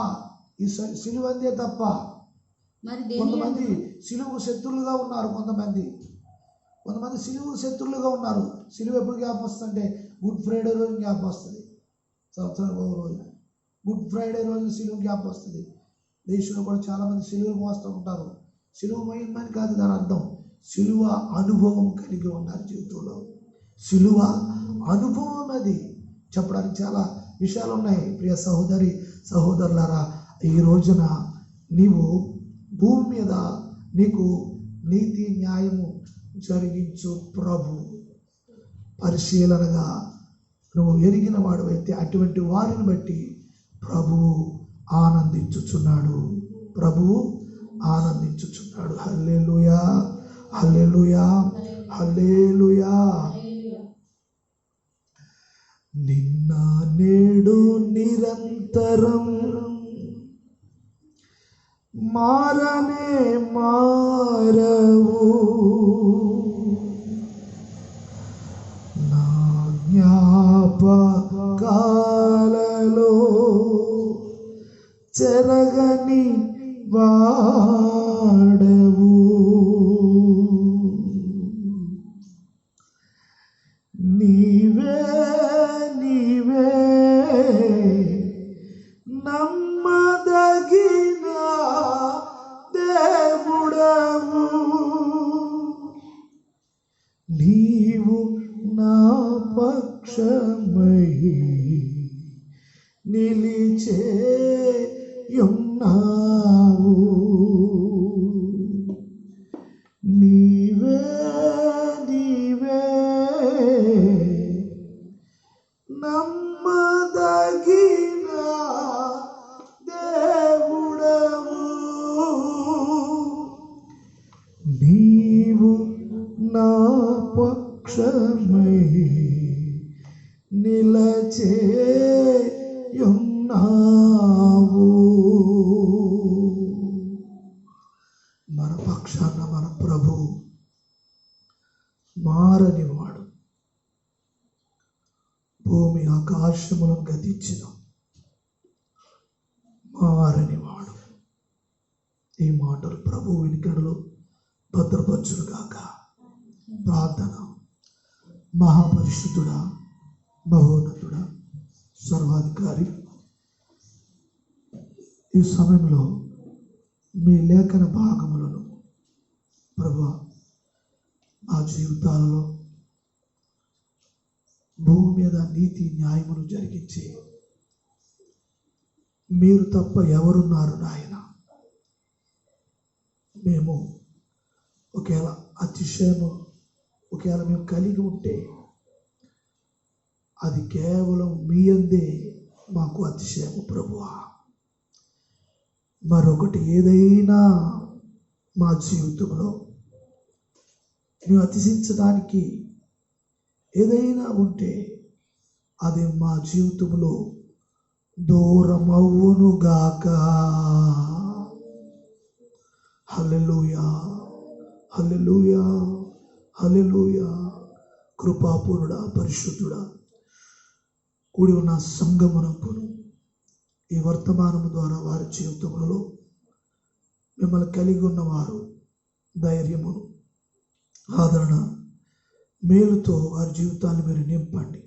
ఈ సిలువ అందే తప్ప. కొంతమంది సిలువకు శత్రులుగా ఉన్నారు. కొంతమంది సిలువకు శత్రులుగా ఉన్నారు. సిలువ ఎప్పుడు జ్ఞాపకం వస్తుందంటే గుడ్ ఫ్రైడే రోజు జ్ఞాపకం వస్తుంది. సంవత్సరానికి ఒక రోజున గుడ్ ఫ్రైడే రోజున సిలువ జ్ఞాపకం వస్తుంది. దేశంలో కూడా చాలామంది సిలువ మోస్తూ ఉంటారు. సిలువ మోయిందని కాదు దాని అర్థం, సిలువ అనుభవం కలిగి ఉన్నారు జీవితంలో. సిలువ అనుభవం అది చెప్పడానికి చాలా విషయాలు ఉన్నాయి. ప్రియ సహోదరులారా, ఈ రోజున నీవు భూమి మీద నీకు నీతి న్యాయము జరిగించు ప్రభు పరిశీలనగా నువ్వు ఎరిగిన వాడివైతే అటువంటి వారిని బట్టి ప్రభువు ఆనందించుచున్నాడు. ప్రభువు ఆనందించుచున్నాడు. హల్లెలూయా, హల్లెలూయా, హల్లెలూయా. నిన్న నేడు నిరంతరం మారనే మారవు, నా జ్ఞాపకాలలో చెరగని వాడవు. నీవే నీవే నమ్మదగిన దేవుడవు, నీవు నా పక్షమై నిలిచేయున్నావు. నీవే నీవే నమ్మదగిన దేవుడవు, నీవు నా పక్షమై నిలచేయున్నావు. మన పక్షాన మన ప్రభు మారనివాడు. భూమి ఆకాశములను గతించిన మారనివాడు. ఈ మాటలు ప్రభు వెనుకడలో భద్రపరచును గాక. ప్రార్థన. మహాపరిశుద్ధుడా, మహోన్నతుడా, సర్వాధికారి, ఈ సమయంలో మీ లేఖన భాగములను ప్రభువా మా జీవితాలలో భూమి మీద నీతి న్యాయమును జరిగించి మీరు తప్ప ఎవరున్నారు నాయన? మేము ఒకవేళ అతిశయము ఒకవేళ మేము కలిగి ఉంటే అది కేవలం మీ అందే మాకు అతిశయము ప్రభువా. మరొకటి ఏదైనా మా జీవితంలో మేము అతిశించడానికి ఏదైనా ఉంటే అది మా జీవితంలో దూరమవును గాక. హల్లెలూయా, హల్లెలూయా, హల్లెలూయా. కృపాపూర్ణుడా, పరిశుద్ధుడా, కూడి ఉన్న సంగమునకును ఈ వర్తమానము ద్వారా వారి జీవితములలో మిమ్మల్ని కలిగి ఉన్నవారు ధైర్యమును, ఆదరణ, మేలుతో వారి జీవితాన్ని మీరు నింపండి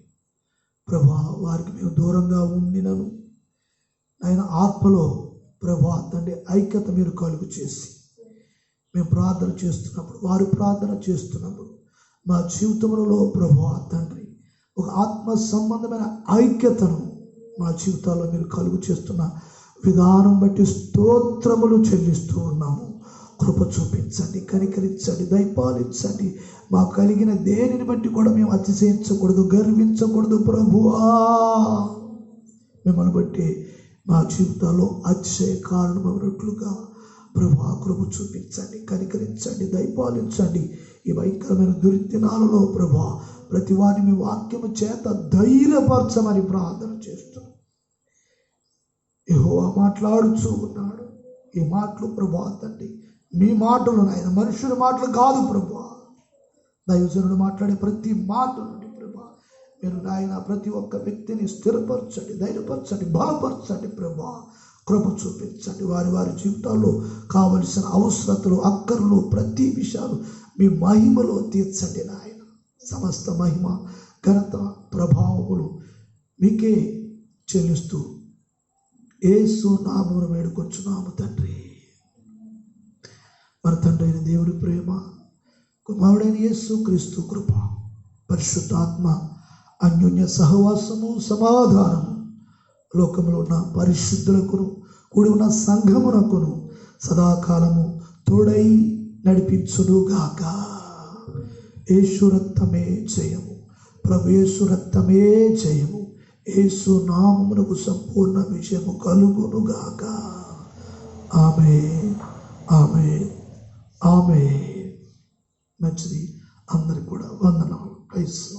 ప్రభా. వారికి మేము దూరంగా ఉండినను ఆయన ఆత్మలో ప్రభా తండ్రి ఐక్యత మీరు కలుగు చేసి మేము ప్రార్థన చేస్తున్నప్పుడు, వారు ప్రార్థన చేస్తున్నప్పుడు మా జీవితములలో ప్రభా తండ్రి ఒక ఆత్మ సంబంధమైన ఐక్యతను మా జీవితాల్లో మీరు కలుగు చేస్తున్న విధానం బట్టి స్తోత్రములు చెల్లిస్తూ ఉన్నాము. కృప చూపించండి, కనికరించండి, దయపాలించండి. మాకు కలిగిన దేనిని బట్టి కూడా మేము అతిశయించకూడదు, గర్వించకూడదు ప్రభువా. మిమ్మల్ని బట్టి మా జీవితాల్లో అతిశయ కారణమైనట్లుగా ప్రభువా కృప చూపించండి, కనికరించండి, దయపాలించండి. ఈ భయంకరమైన దుర్దినాలలో ప్రభువా ప్రతి వారిని మీ వాక్యము చేత ధైర్యపరచమని ప్రార్థన చేస్తున్నాం. యెహోవా మాట్లాడుచూ ఉన్నాడు. ఈ మాటలు ప్రభువా తండ్రి మీ మాటలు నాయన, మనుషుల మాటలు కాదు ప్రభువా. దైవజనుడు మాట్లాడే ప్రతి మాట నుండి ప్రభువా మీరు నాయన ప్రతి ఒక్క వ్యక్తిని స్థిరపరచండి, ధైర్యపరచండి, బలపరచండి ప్రభువా. కృప చూపించండి. వారి వారి జీవితాల్లో కావలసిన అవసరతలు, అక్కర్లు, ప్రతి విషయాలు మీ మహిమలో తీర్చండి నాయన. సమస్త మహిమ, ఘనత, ప్రభావములు మీకే చెల్లిస్తూ యేసు నామమున వేడుకొంచున్నాము తండ్రి. మన తండ్రి అయిన దేవుడి ప్రేమ, కుమారుడైన యేసు క్రీస్తు కృప, పరిశుద్ధాత్మ అన్యోన్య సహవాసము, సమాధానము లోకంలో ఉన్న పరిశుద్ధులకును కూడి ఉన్న సంఘమునకును సదాకాలము తోడై నడిపించును గాక. యేసు రక్తమే జయము, ప్రభు యేసు రక్తమే జయము. యేసు నామమునకు సంపూర్ణ విజయము కలుగునుగాక. ఆమేన్, ఆమేన్, ఆమేన్. మంచిది. అందరికి కూడా వందనాలు. ప్రైజ్